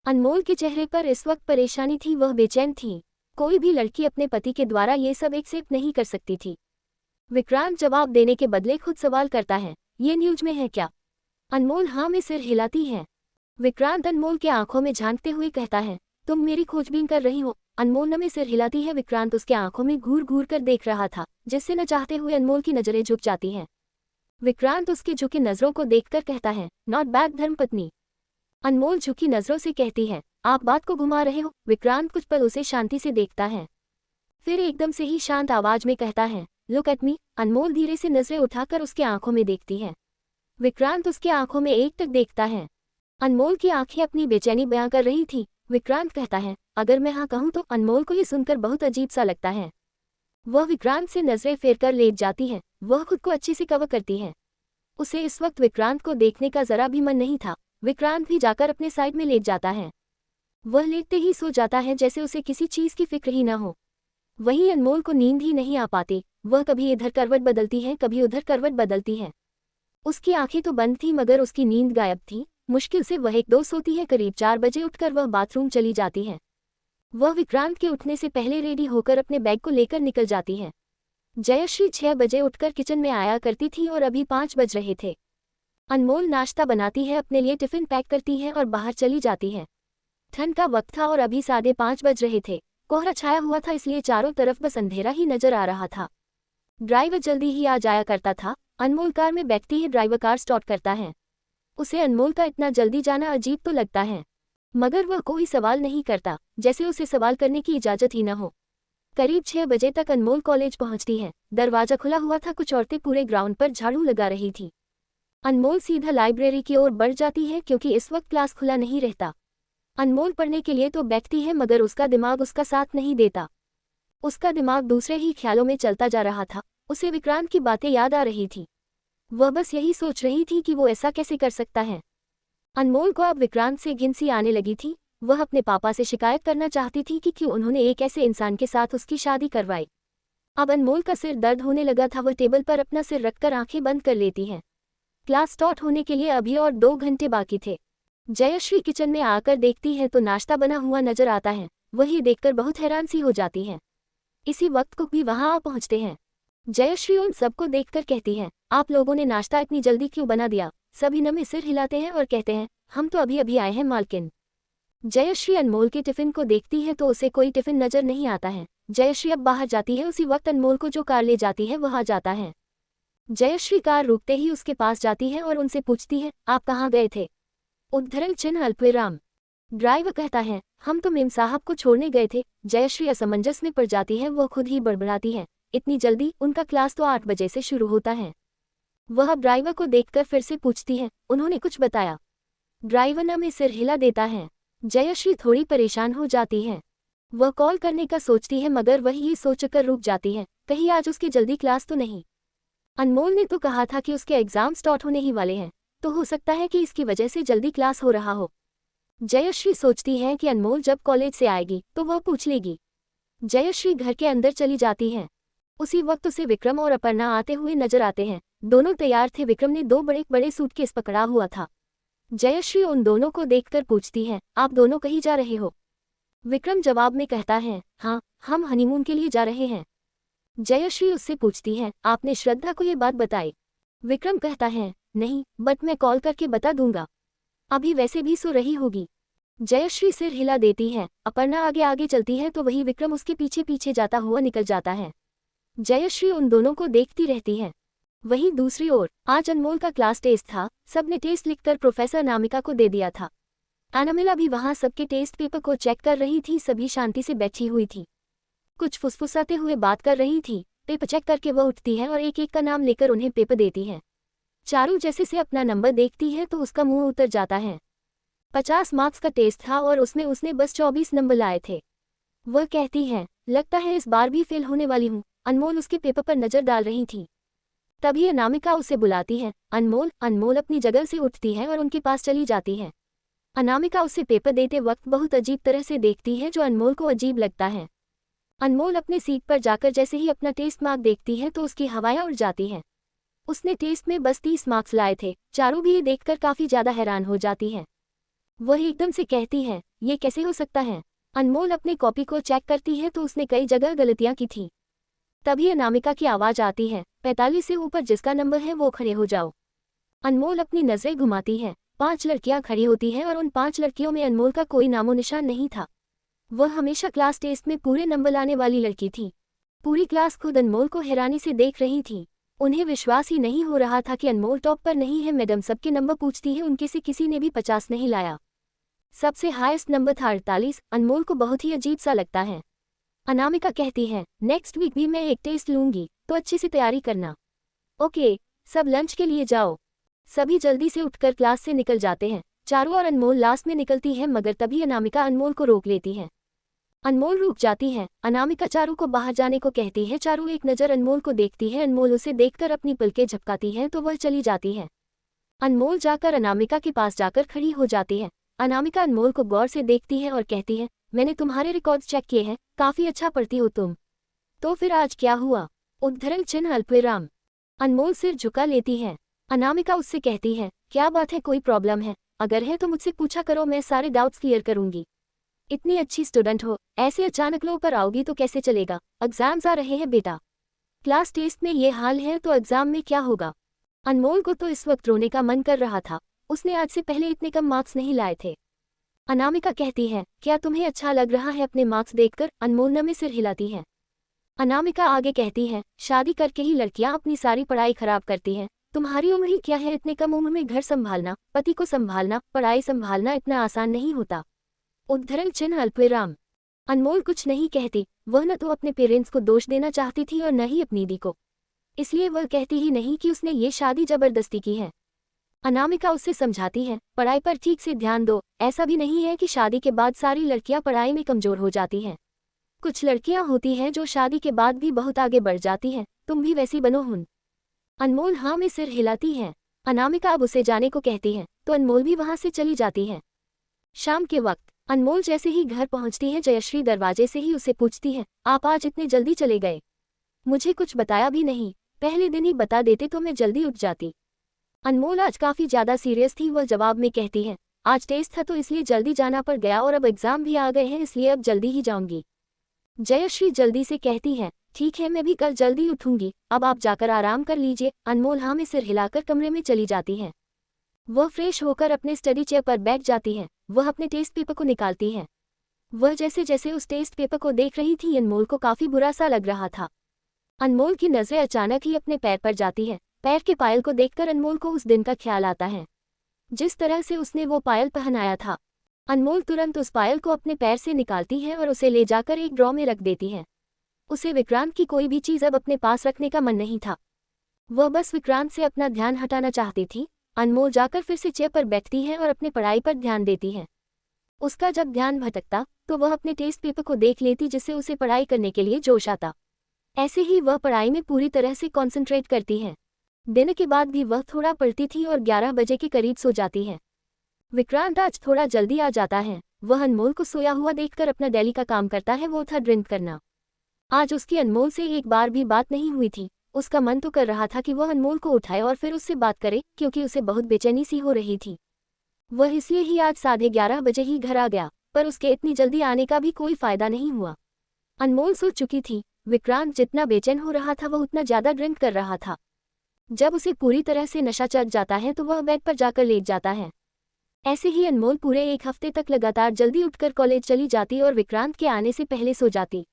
अनमोल के चेहरे पर इस वक्त परेशानी थी, वह बेचैन थी। कोई भी लड़की अपने पति के द्वारा ये सब एक्सेप्ट नहीं कर सकती थी। विक्रांत जवाब देने के बदले खुद सवाल करता है, ये न्यूज में है क्या? अनमोल हाँ में सिर हिलाती है। विक्रांत अनमोल के आंखों में झांकते हुए कहता है, तुम मेरी खोजबीन कर रही हो? अनमोल न में सिर हिलाती है। विक्रांत उसके आंखों में घूर घूर कर देख रहा था, जिससे न चाहते हुए अनमोल की नजरें झुक जाती हैं। विक्रांत उसकी झुकी नजरों को देखकर कहता है, नॉट बैड धर्मपत्नी। अनमोल झुकी नजरों से कहती है, आप बात को घुमा रहे हो। विक्रांत कुछ पल उसे शांति से देखता है, फिर एकदम से ही शांत आवाज में कहता है, लुक एट मी। अनमोल धीरे से नजरें उठाकर उसके आंखों में देखती है। विक्रांत उसके आंखों में एक टक देखता है। अनमोल की आंखें अपनी बेचैनी बयां कर रही थी। विक्रांत कहता है, अगर मैं हाँ कहूँ तो? अनमोल को ये सुनकर बहुत अजीब सा लगता है। वह विक्रांत से नजरें फेरकर लेट जाती है। वह खुद को अच्छे से कवर करती है। उसे इस वक्त विक्रांत को देखने का जरा भी मन नहीं था। विक्रांत भी जाकर अपने साइड में लेट जाता है। वह लेटते ही सो जाता है, जैसे उसे किसी चीज की फिक्र ही न हो। वहीं अनमोल को नींद ही नहीं आ पाती। वह कभी इधर करवट बदलती है, कभी उधर करवट बदलती है। उसकी आंखें तो बंद थी मगर उसकी नींद गायब थी। मुश्किल से वह 1-2 सोती है। करीब 4 बजे उठकर वह बाथरूम चली जाती है। वह विक्रांत के उठने से पहले रेडी होकर अपने बैग को लेकर निकल जाती है। जयश्री 6 बजे उठकर किचन में आया करती थी और अभी 5 बज रहे थे। अनमोल नाश्ता बनाती है, अपने लिए टिफिन पैक करती है और बाहर चली जाती है। ठंड का वक्त था और अभी 5:30 बज रहे थे। कोहरा छाया हुआ था, इसलिए चारों तरफ बस अंधेरा ही नजर आ रहा था। ड्राइवर जल्दी ही आ जाया करता था। अनमोल कार में बैठती ही ड्राइवर कार स्टार्ट करता है। उसे अनमोल का इतना जल्दी जाना अजीब तो लगता है, मगर वह कोई सवाल नहीं करता, जैसे उसे सवाल करने की इजाजत ही न हो। करीब 6 बजे तक अनमोल कॉलेज पहुंचती है। दरवाजा खुला हुआ था, कुछ औरतें पूरे ग्राउंड पर झाड़ू लगा रही थी। अनमोल सीधा लाइब्रेरी की ओर बढ़ जाती है, क्योंकि इस वक्त क्लास खुला नहीं रहता। अनमोल पढ़ने के लिए तो बैठती है, मगर उसका दिमाग उसका साथ नहीं देता। उसका दिमाग दूसरे ही ख्यालों में चलता जा रहा था। उसे विक्रांत की बातें याद आ रही थी। वह बस यही सोच रही थी कि वो ऐसा कैसे कर सकता है। अनमोल को अब विक्रांत से घिन आने लगी थी। वह अपने पापा से शिकायत करना चाहती थी कि क्यों उन्होंने एक ऐसे इंसान के साथ उसकी शादी करवाई। अब अनमोल का सिर दर्द होने लगा था। वह टेबल पर अपना सिर रखकर आंखें बंद कर लेती है। क्लास स्टार्ट होने के लिए अभी और 2 घंटे बाकी थे। जयश्री किचन में आकर देखती है तो नाश्ता बना हुआ नजर आता है। वही देखकर बहुत हैरान सी हो जाती है। इसी वक्त कुक भी वहां आ पहुंचते हैं। जयश्री उन सबको देखकर कहती है, आप लोगों ने नाश्ता इतनी जल्दी क्यों बना दिया? सभी नमे सिर हिलाते हैं और कहते हैं, हम तो अभी अभी आए हैं मालकिन। जयश्री अनमोल के टिफिन को देखती है तो उसे कोई टिफिन नजर नहीं आता है। जयश्री अब बाहर जाती है। उसी वक्त अनमोल को जो कार ले जाती है वह आ जाता है। जयश्री कार रुकते ही उसके पास जाती है और उनसे पूछती है, आप कहाँ गए थे? उद्धरण चिन्ह अल्पविराम। ड्राइवर कहता है, हम तो मेम साहब को छोड़ने गए थे। जयश्री असमंजस में पड़ जाती है। वह खुद ही बड़बड़ाती है, इतनी जल्दी? उनका क्लास तो 8 बजे से शुरू होता है। वह ड्राइवर को देखकर फिर से पूछती है, उन्होंने कुछ बताया? ड्राइवर न में सिर हिला देता है। जयश्री थोड़ी परेशान हो जाती है। वह कॉल करने का सोचती है, मगर वह ये सोचकर रुक जाती है, कहीं आज उसकी जल्दी क्लास तो नहीं। अनमोल ने तो कहा था कि उसके एग्जाम स्टार्ट होने ही वाले हैं, तो हो सकता है कि इसकी वजह से जल्दी क्लास हो रहा हो। जयश्री सोचती है कि अनमोल जब कॉलेज से आएगी तो वह पूछ लेगी। जयश्री घर के अंदर चली जाती है। उसी वक्त उसे विक्रम और अपर्णा आते हुए नजर आते हैं। दोनों तैयार थे। विक्रम ने 2 बड़े बड़े सूटकेस पकड़ा हुआ था। जयश्री उन दोनों को देखकर पूछती है, आप दोनों कहीं जा रहे हो? विक्रम जवाब में कहता है, हाँ, हम हनीमून के लिए जा रहे हैं। जयश्री उससे पूछती है, आपने श्रद्धा को ये बात बताई? विक्रम कहता है, नहीं, बट मैं कॉल करके बता दूंगा। अभी वैसे भी सो रही होगी। जयश्री सिर हिला देती है। अपर्णा आगे आगे चलती है तो वही विक्रम उसके पीछे पीछे जाता हुआ निकल जाता है। जयश्री उन दोनों को देखती रहती है। वहीं दूसरी ओर आज अनमोल का क्लास टेस्ट था। सबने टेस्ट लिखकर प्रोफेसर अनामिका को दे दिया था। अनामिला भी वहां सबके टेस्ट पेपर को चेक कर रही थी। सभी शांति से बैठी हुई थी, कुछ फुसफुसाते हुए बात कर रही थी। पेपर चेक करके वह उठती है और एक एक का नाम लेकर उन्हें पेपर देती है। चारू जैसे से अपना नंबर देखती है तो उसका मुंह उतर जाता है। 50 मार्क्स का टेस्ट था और उसमें उसने बस 24 नंबर लाए थे। वह कहती है, लगता है इस बार भी फेल होने वाली हूँ। अनमोल उसके पेपर पर नजर डाल रही थी। तभी अनामिका उसे बुलाती है। अनमोल। अनमोल अपनी जगह से उठती है और उनके पास चली जाती है। अनामिका उसे पेपर देते वक्त बहुत अजीब तरह से देखती है, जो अनमोल को अजीब लगता है। अनमोल अपने सीट पर जाकर जैसे ही अपना टेस्ट मार्क देखती है तो उसकी हवाएं उड़ जाती हैं। उसने टेस्ट में बस 30 मार्क्स लाए थे। चारू भी ये देखकर काफी ज्यादा हैरान हो जाती है। वह एकदम से कहती है, ये कैसे हो सकता है। अनमोल अपने कॉपी को चेक करती है तो उसने कई जगह गलतियां की थी। तभी अनामिका की आवाज आती है, 45 से ऊपर जिसका नंबर है वो खड़े हो जाओ। अनमोल अपनी नजरें घुमाती है। 5 लड़कियां खड़ी होती हैं और उन 5 लड़कियों में अनमोल का कोई नामो निशान नहीं था। वह हमेशा क्लास टेस्ट में पूरे नंबर लाने वाली लड़की थी। पूरी क्लास खुद अनमोल को हैरानी से देख रही थी। उन्हें विश्वास ही नहीं हो रहा था कि अनमोल टॉप पर नहीं है। मैडम सबके नंबर पूछती है, उनके से किसी ने भी 50 नहीं लाया। सबसे हाईएस्ट नंबर था 48। अनमोल को बहुत ही अजीब सा लगता है। अनामिका कहती है, नेक्स्ट वीक भी मैं एक टेस्ट लूंगी, तो अच्छे से तैयारी करना। ओके, सब लंच के लिए जाओ। सभी जल्दी से उठकर क्लास से निकल जाते हैं। चारू और अनमोल लास्ट में निकलती है, मगर तभी अनामिका अनमोल को रोक लेती है। अनमोल रुक जाती है। अनामिका चारू को बाहर जाने को कहती है। चारू एक नज़र अनमोल को देखती है। अनमोल उसे देखकर अपनी पलकें झपकाती है तो वह चली जाती है। अनमोल जाकर अनामिका के पास जाकर खड़ी हो जाती है। अनामिका अनमोल को गौर से देखती है और कहती है, मैंने तुम्हारे रिकॉर्ड्स चेक किए हैं, काफ़ी अच्छा पढ़ती हो तुम। तो फिर आज क्या हुआ? उद्धरण चिन्ह अल्पविराम। अनमोल सिर झुका लेती है। अनामिका उससे कहती है, क्या बात है, कोई प्रॉब्लम है? अगर है तो मुझसे पूछा करो, मैं सारे डाउट्स क्लियर करूंगी। इतनी अच्छी स्टूडेंट हो, ऐसे अचानक लो पर आओगी तो कैसे चलेगा? एग्जाम्स आ रहे हैं बेटा। क्लास टेस्ट में ये हाल है तो एग्जाम में क्या होगा? अनमोल को तो इस वक्त रोने का मन कर रहा था। उसने आज से पहले इतने कम मार्क्स नहीं लाए थे। अनामिका कहती है, क्या तुम्हें अच्छा लग रहा है अपने मार्क्स देखकर? अनमोल न में सिर हिलाती है। अनामिका आगे कहती है, शादी करके ही लड़कियां अपनी सारी पढ़ाई खराब करती हैं। तुम्हारी उम्र ही क्या है, इतने कम उम्र में घर संभालना, पति को संभालना, पढ़ाई संभालना इतना आसान नहीं होता। उद्धरण चिन्ह अल्पविराम। अनमोल कुछ नहीं कहती। वह न तो अपने पेरेंट्स को दोष देना चाहती थी और न ही अपनी दी को, इसलिए वह कहती ही नहीं कि उसने ये शादी जबरदस्ती की है। अनामिका उससे समझाती है, पढ़ाई पर ठीक से ध्यान दो। ऐसा भी नहीं है कि शादी के बाद सारी लड़कियां पढ़ाई में कमजोर हो जाती हैं। कुछ लड़कियां होती हैं जो शादी के बाद भी बहुत आगे बढ़ जाती हैं। तुम भी वैसी बनो हुन। अनमोल हाँ में सिर हिलाती है। अनामिका अब उसे जाने को कहती है तो अनमोल भी वहां से चली जाती है। शाम के वक्त अनमोल जैसे ही घर पहुंचती है, जयश्री दरवाजे से ही उसे पूछती है, आप आज इतने जल्दी चले गए? मुझे कुछ बताया भी नहीं। पहले दिन ही बता देते तो मैं जल्दी उठ जाती। अनमोल आज काफी ज्यादा सीरियस थी। वह जवाब में कहती है, आज टेस्ट था तो इसलिए जल्दी जाना पड़ गया और अब एग्जाम भी आ गए हैं, इसलिए अब जल्दी ही जाऊंगी। जयश्री जल्दी से कहती है, ठीक है, मैं भी कल जल्दी उठूंगी, अब आप जाकर आराम कर लीजिए। अनमोल हाँ में सिर हिलाकर कमरे में चली जाती है। वह फ्रेश होकर अपने स्टडी चेयर पर बैठ जाती है। वह अपने टेस्ट पेपर को निकालती है। वह जैसे जैसे उस टेस्ट पेपर को देख रही थी, अनमोल को काफी बुरा सा लग रहा था। अनमोल की नजरें अचानक ही अपने पैर पर जाती है। पैर के पायल को देखकर अनमोल को उस दिन का ख्याल आता है, जिस तरह से उसने वो पायल पहनाया था। अनमोल तुरंत उस पायल को अपने पैर से निकालती है और उसे ले जाकर एक ड्रॉ में रख देती है। उसे विक्रांत की कोई भी चीज़ अब अपने पास रखने का मन नहीं था। वह बस विक्रांत से अपना ध्यान हटाना चाहती थी। अनमोल जाकर फिर से चेयर पर बैठती है और अपनी पढ़ाई पर ध्यान देती है। उसका जब ध्यान भटकता तो वह अपने टेस्ट पेपर को देख लेती, जिससे उसे पढ़ाई करने के लिए जोश आता। ऐसे ही वह पढ़ाई में पूरी तरह से कॉन्सेंट्रेट करती है। दिन के बाद भी वह थोड़ा पढ़ती थी और 11 बजे के करीब सो जाती है। विक्रांत आज थोड़ा जल्दी आ जाता है। वह अनमोल को सोया हुआ देखकर अपना डेली का काम करता है, वो था ड्रिंक करना। आज उसकी अनमोल से एक बार भी बात नहीं हुई थी। उसका मन तो कर रहा था कि वह अनमोल को उठाए और फिर उससे बात करे, क्योंकि उसे बहुत बेचैनी सी हो रही थी। वह इसलिए ही आज 11:30 बजे ही घर आ गया, पर उसके इतनी जल्दी आने का भी कोई फायदा नहीं हुआ। अनमोल सो चुकी थी। विक्रांत जितना बेचैन हो रहा था वह उतना ज्यादा ड्रिंक कर रहा था। जब उसे पूरी तरह से नशा चढ़ जाता है तो वह बेड पर जाकर लेट जाता है। ऐसे ही अनमोल पूरे एक हफ्ते तक लगातार जल्दी उठकर कॉलेज चली जाती और विक्रांत के आने से पहले सो जाती।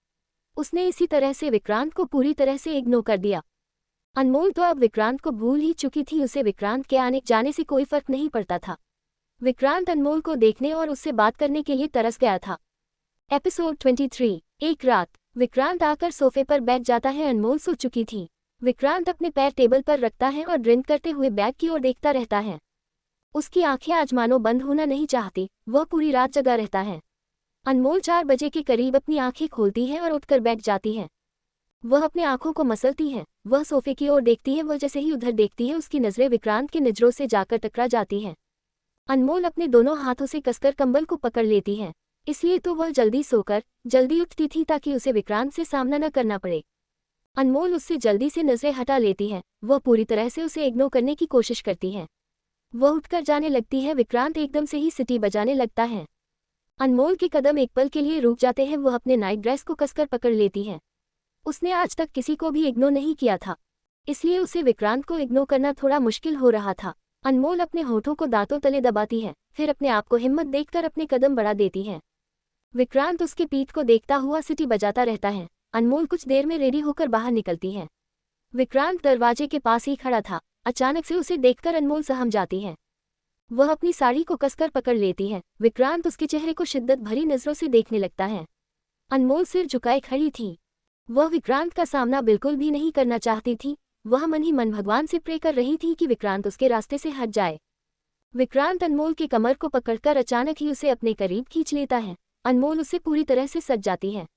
उसने इसी तरह से विक्रांत को पूरी तरह से इग्नोर कर दिया। अनमोल तो अब विक्रांत को भूल ही चुकी थी। उसे विक्रांत के आने जाने से कोई फर्क नहीं पड़ता था। विक्रांत अनमोल को देखने और उससे बात करने के लिए तरस गया था। एपिसोड 23। एक रात विक्रांत आकर सोफे पर बैठ जाता है। अनमोल सो चुकी थी। विक्रांत अपने पैर टेबल पर रखता है और ड्रिंक करते हुए बैग की ओर देखता रहता है। उसकी आंखें आज मानो बंद होना नहीं चाहती। वह पूरी रात जगा रहता है। अनमोल 4 बजे के करीब अपनी आंखें खोलती है और उठकर बैठ जाती है। वह अपने आंखों को मसलती है। वह सोफे की ओर देखती है। वह जैसे ही उधर देखती है उसकी नजरें विक्रांत की नजरों से जाकर टकरा जाती हैं। अनमोल अपने दोनों हाथों से कसकर कंबल को पकड़ लेती है। इसलिए तो वह जल्दी सोकर जल्दी उठती थी ताकि उसे विक्रांत से सामना न करना पड़े। अनमोल उससे जल्दी से नजरें हटा लेती है। वह पूरी तरह से उसे इग्नोर करने की कोशिश करती है। वह उठकर जाने लगती है। विक्रांत एकदम से ही सीटी बजाने लगता है। अनमोल के कदम एक पल के लिए रुक जाते हैं। वह अपने नाइट ड्रेस को कसकर पकड़ लेती है। उसने आज तक किसी को भी इग्नोर नहीं किया था, इसलिए उसे विक्रांत को इग्नोर करना थोड़ा मुश्किल हो रहा था। अनमोल अपने होठों को दांतों तले दबाती है, फिर अपने आप को हिम्मत देखकर अपने कदम बढ़ा देती है। विक्रांत उसके पीठ को देखता हुआ सीटी बजाता रहता है। अनमोल कुछ देर में रेडी होकर बाहर निकलती है। विक्रांत दरवाजे के पास ही खड़ा था। अचानक से उसे देखकर अनमोल सहम जाती है। वह अपनी साड़ी को कसकर पकड़ लेती है। विक्रांत उसके चेहरे को शिद्दत भरी नजरों से देखने लगता है। अनमोल सिर झुकाए खड़ी थी। वह विक्रांत का सामना बिल्कुल भी नहीं करना चाहती थी। वह मन ही मन भगवान से प्रे कर रही थी कि विक्रांत उसके रास्ते से हट जाए। विक्रांत अनमोल की कमर को पकड़कर अचानक ही उसे अपने करीब खींच लेता है। अनमोल उससे पूरी तरह से सज जाती है।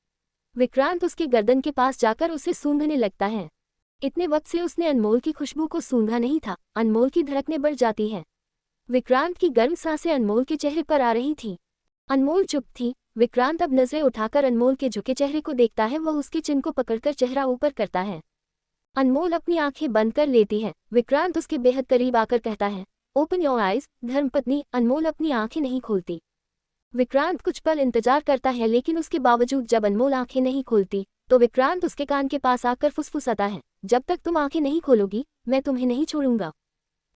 विक्रांत उसके गर्दन के पास जाकर उसे सूंघने लगता है। इतने वक्त से उसने अनमोल की खुशबू को सूंघा नहीं था। अनमोल की धड़कनें बढ़ जाती हैं। विक्रांत की गर्म सांसें अनमोल के चेहरे पर आ रही थी। अनमोल चुप थी। विक्रांत अब नजरें उठाकर अनमोल के झुके चेहरे को देखता है। वह उसके चिन को पकड़कर चेहरा ऊपर करता है। अनमोल अपनी आंखें बंद कर लेती है। विक्रांत उसके बेहद करीब आकर कहता है, ओपन योर आइज धर्मपत्नी। अनमोल अपनी आंखें नहीं खोलती। विक्रांत कुछ पल इंतजार करता है, लेकिन उसके बावजूद जब अनमोल आंखें नहीं खोलती तो विक्रांत उसके कान के पास आकर फुसफुसाता है, जब तक तुम आंखें नहीं खोलोगी मैं तुम्हें नहीं छोड़ूंगा।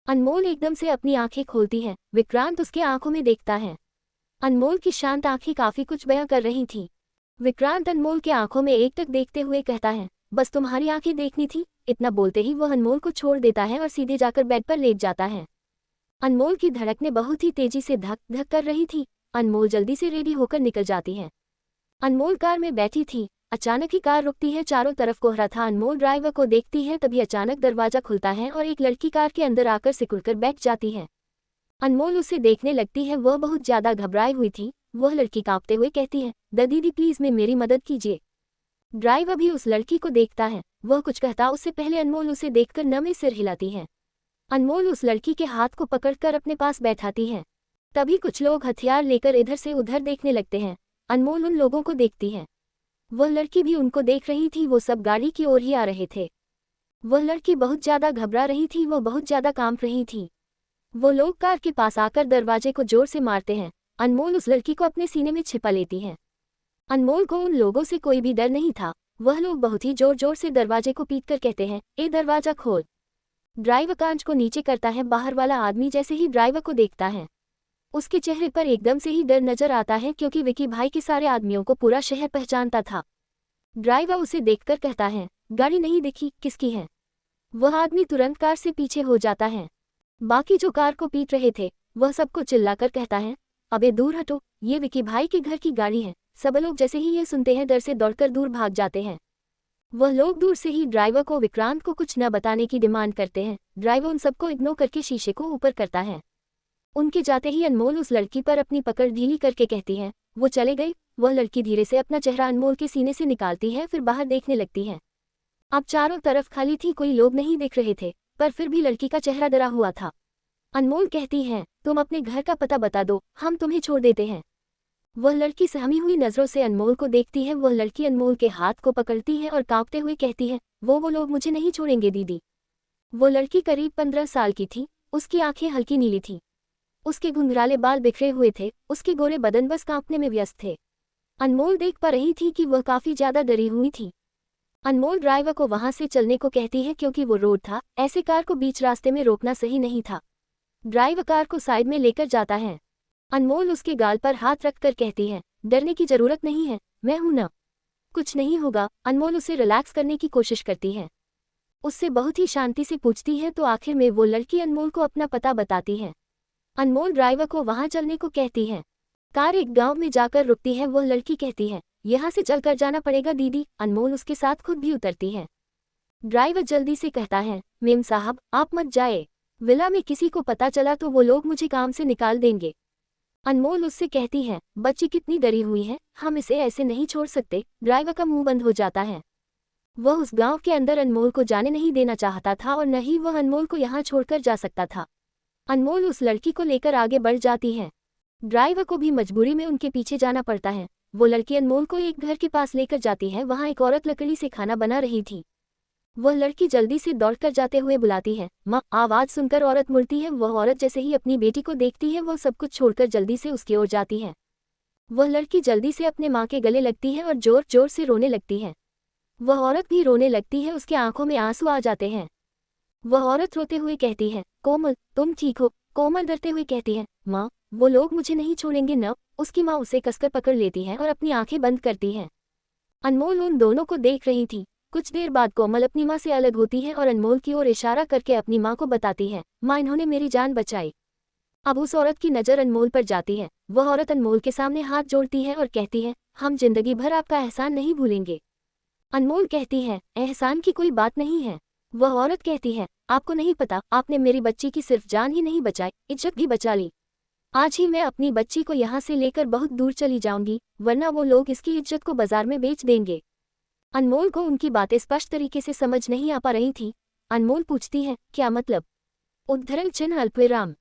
अनमोल एकदम से अपनी आंखें खोलती है। विक्रांत उसके आंखों में देखता है। अनमोल की शांत आंखें काफी कुछ बयां कर रही थीं। विक्रांत अनमोल के आंखों में एकटक देखते हुए कहता है, बस तुम्हारी आंखें देखनी थी। इतना बोलते ही वह अनमोल को छोड़ देता है और सीधे जाकर बेड पर लेट जाता है। अनमोल की धड़कनें बहुत ही तेजी से धक धक कर रही थी। अनमोल जल्दी से रेडी होकर निकल जाती है। अनमोल कार में बैठी थी। अचानक ही कार रुकती है। चारों तरफ कोहरा था। अनमोल ड्राइवर को देखती है, तभी अचानक दरवाजा खुलता है और एक लड़की कार के अंदर आकर सिकुड़कर बैठ जाती है। अनमोल उसे देखने लगती है। वह बहुत ज्यादा घबराई हुई थी। वह लड़की कांपते हुए कहती है, दीदी प्लीज मेरी मदद कीजिए। ड्राइवर भी उस लड़की को देखता है। वह कुछ कहता उससे पहले अनमोल उसे देखकर नमे सिर हिलाती है। अनमोल उस लड़की के हाथ को पकड़कर अपने पास बैठाती है। तभी कुछ लोग हथियार लेकर इधर से उधर देखने लगते हैं। अनमोल उन लोगों को देखती है। वह लड़की भी उनको देख रही थी। वो सब गाड़ी की ओर ही आ रहे थे। वह लड़की बहुत ज्यादा घबरा रही थी। वह बहुत ज्यादा कांप रही थी। वो लोग कार के पास आकर दरवाजे को जोर से मारते हैं। अनमोल उस लड़की को अपने सीने में छिपा लेती है। अनमोल को उन लोगों से कोई भी डर नहीं था। वह लोग बहुत ही जोर जोर से दरवाजे को पीटकर कहते हैं, ए दरवाजा खोल। ड्राइवर कांच को नीचे करता है। बाहर वाला आदमी जैसे ही ड्राइवर को देखता है, उसके चेहरे पर एकदम से ही डर नजर आता है, क्योंकि विकी भाई के सारे आदमियों को पूरा शहर पहचानता था। ड्राइवर उसे देखकर कहता है, गाड़ी नहीं दिखी, किसकी है? वह आदमी तुरंत कार से पीछे हो जाता है। बाकी जो कार को पीट रहे थे वह सबको चिल्लाकर कहता है, अबे दूर हटो, ये विकी भाई के घर की गाड़ी है। सब लोग जैसे ही ये सुनते हैं डर से दौड़कर दूर भाग जाते हैं। वह लोग दूर से ही ड्राइवर को विक्रांत को कुछ न बताने की डिमांड करते हैं। ड्राइवर उन सबको इग्नोर करके शीशे को ऊपर करता है। उनके जाते ही अनमोल उस लड़की पर अपनी पकड़ ढीली करके कहती है, वो चले गई। वह लड़की धीरे से अपना चेहरा अनमोल के सीने से निकालती है, फिर बाहर देखने लगती है। अब चारों तरफ खाली थी, कोई लोग नहीं दिख रहे थे, पर फिर भी लड़की का चेहरा डरा हुआ था। अनमोल कहती है, तुम अपने घर का पता बता दो, हम तुम्हें छोड़ देते हैं। वह लड़की सहमी हुई नजरों से अनमोल को देखती है। वह लड़की अनमोल के हाथ को पकड़ती है और कांपते हुए कहती है, वो लोग मुझे नहीं छोड़ेंगे दीदी। वो लड़की करीब 15 साल की थी। उसकी आंखें हल्की नीली थी। उसके घुंघराले बाल बिखरे हुए थे। उसके गोरे बदन बस कांपने में व्यस्त थे। अनमोल देख पा रही थी कि वह काफी ज्यादा डरी हुई थी। अनमोल ड्राइवर को वहां से चलने को कहती है, क्योंकि वो रोड था, ऐसे कार को बीच रास्ते में रोकना सही नहीं था। ड्राइवर कार को साइड में लेकर जाता है। अनमोल उसके गाल पर हाथ रखकर कहती है, डरने की जरूरत नहीं है, मैं हूं ना, कुछ नहीं होगा। अनमोल उसे रिलैक्स करने की कोशिश करती है। उससे बहुत ही शांति से पूछती है, तो आखिर में वो लड़की अनमोल को अपना पता बताती है। अनमोल ड्राइवर को वहां चलने को कहती है। कार एक गांव में जाकर रुकती है। वह लड़की कहती है, यहाँ से चलकर जाना पड़ेगा दीदी। अनमोल उसके साथ खुद भी उतरती है। ड्राइवर जल्दी से कहता है, मेम साहब आप मत जाए, विला में किसी को पता चला तो वो लोग मुझे काम से निकाल देंगे। अनमोल उससे कहती है, बच्ची कितनी डरी हुई है, हम इसे ऐसे नहीं छोड़ सकते। ड्राइवर का मुंह बंद हो जाता है। वह उस गांव के अंदर अनमोल को जाने नहीं देना चाहता था और न ही वह अनमोल को यहाँ छोड़कर जा सकता था। अनमोल उस लड़की को लेकर आगे बढ़ जाती है। ड्राइवर को भी मजबूरी में उनके पीछे जाना पड़ता है। वो लड़की अनमोल को एक घर के पास लेकर जाती है। वहाँ एक औरत लकड़ी से खाना बना रही थी। वह लड़की जल्दी से दौड़कर जाते हुए बुलाती है, माँ। आवाज सुनकर औरत मुड़ती है। वह औरत जैसे ही अपनी बेटी को देखती है, वह सब कुछ छोड़कर जल्दी से उसकी ओर जाती है। वह लड़की जल्दी से अपने माँ के गले लगती है और जोर जोर से रोने लगती है। वह औरत भी रोने लगती है, उसके आंखों में आंसू आ जाते हैं। वह औरत रोते हुए कहती है, कोमल तुम ठीक हो? कोमल डरते हुए कहती है, माँ वो लोग मुझे नहीं छोड़ेंगे न। उसकी माँ उसे कसकर पकड़ लेती है और अपनी आंखें बंद करती है। अनमोल उन दोनों को देख रही थी। कुछ देर बाद कोमल अपनी माँ से अलग होती है और अनमोल की ओर इशारा करके अपनी माँ को बताती है, माँ इन्होंने मेरी जान बचाई। अब उस औरत की नज़र अनमोल पर जाती है। वह औरत अनमोल के सामने हाथ जोड़ती है और कहती है, हम जिंदगी भर आपका एहसान नहीं भूलेंगे। अनमोल कहती है, एहसान की कोई बात नहीं है। वह औरत कहती है, आपको नहीं पता, आपने मेरी बच्ची की सिर्फ जान ही नहीं बचाई, इज्जत भी बचा ली। आज ही मैं अपनी बच्ची को यहाँ से लेकर बहुत दूर चली जाऊंगी, वरना वो लोग इसकी इज्जत को बाजार में बेच देंगे। अनमोल को उनकी बातें स्पष्ट तरीके से समझ नहीं आ पा रही थी। अनमोल पूछती है, क्या मतलब? उद्धरण चिन्ह अल्पविराम।